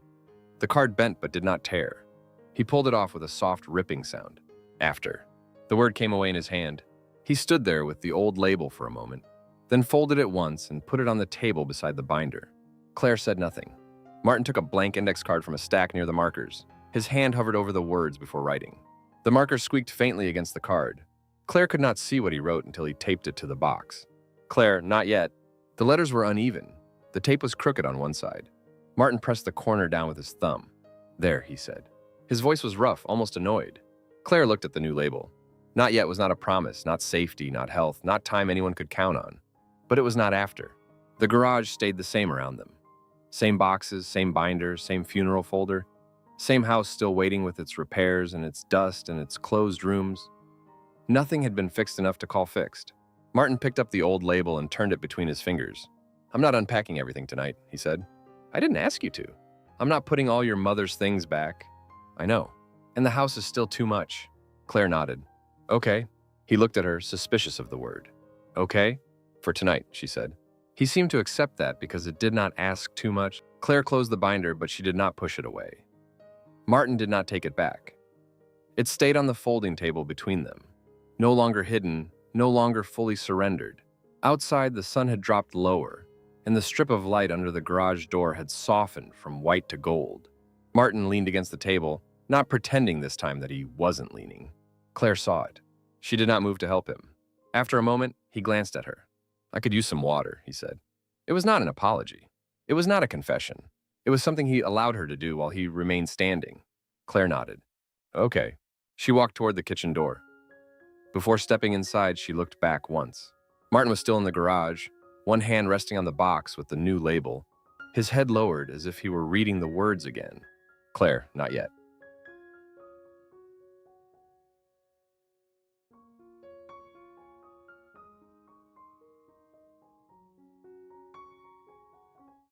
The card bent but did not tear. He pulled it off with a soft ripping sound. After. The word came away in his hand. He stood there with the old label for a moment, then folded it once and put it on the table beside the binder. Claire said nothing. Martin took a blank index card from a stack near the markers. His hand hovered over the words before writing. The marker squeaked faintly against the card. Claire could not see what he wrote until he taped it to the box. Claire, not yet. The letters were uneven. The tape was crooked on one side. Martin pressed the corner down with his thumb. There, he said. His voice was rough, almost annoyed. Claire looked at the new label. Not yet was not a promise, not safety, not health, not time anyone could count on. But it was not after. The garage stayed the same around them. Same boxes, same binders, same funeral folder. Same house still waiting with its repairs and its dust and its closed rooms. Nothing had been fixed enough to call fixed. Martin picked up the old label and turned it between his fingers. I'm not unpacking everything tonight, he said. I didn't ask you to. I'm not putting all your mother's things back. I know. And the house is still too much. Claire nodded. Okay. He looked at her, suspicious of the word. Okay? For tonight, she said. He seemed to accept that because it did not ask too much. Claire closed the binder, but she did not push it away. Martin did not take it back. It stayed on the folding table between them. No longer hidden, no longer fully surrendered. Outside, the sun had dropped lower, and the strip of light under the garage door had softened from white to gold. Martin leaned against the table, not pretending this time that he wasn't leaning. Claire saw it. She did not move to help him. After a moment, he glanced at her. I could use some water, he said. It was not an apology. It was not a confession. It was something he allowed her to do while he remained standing. Claire nodded. Okay. She walked toward the kitchen door. Before stepping inside, she looked back once. Martin was still in the garage, one hand resting on the box with the new label, his head lowered as if he were reading the words again. Claire, not yet.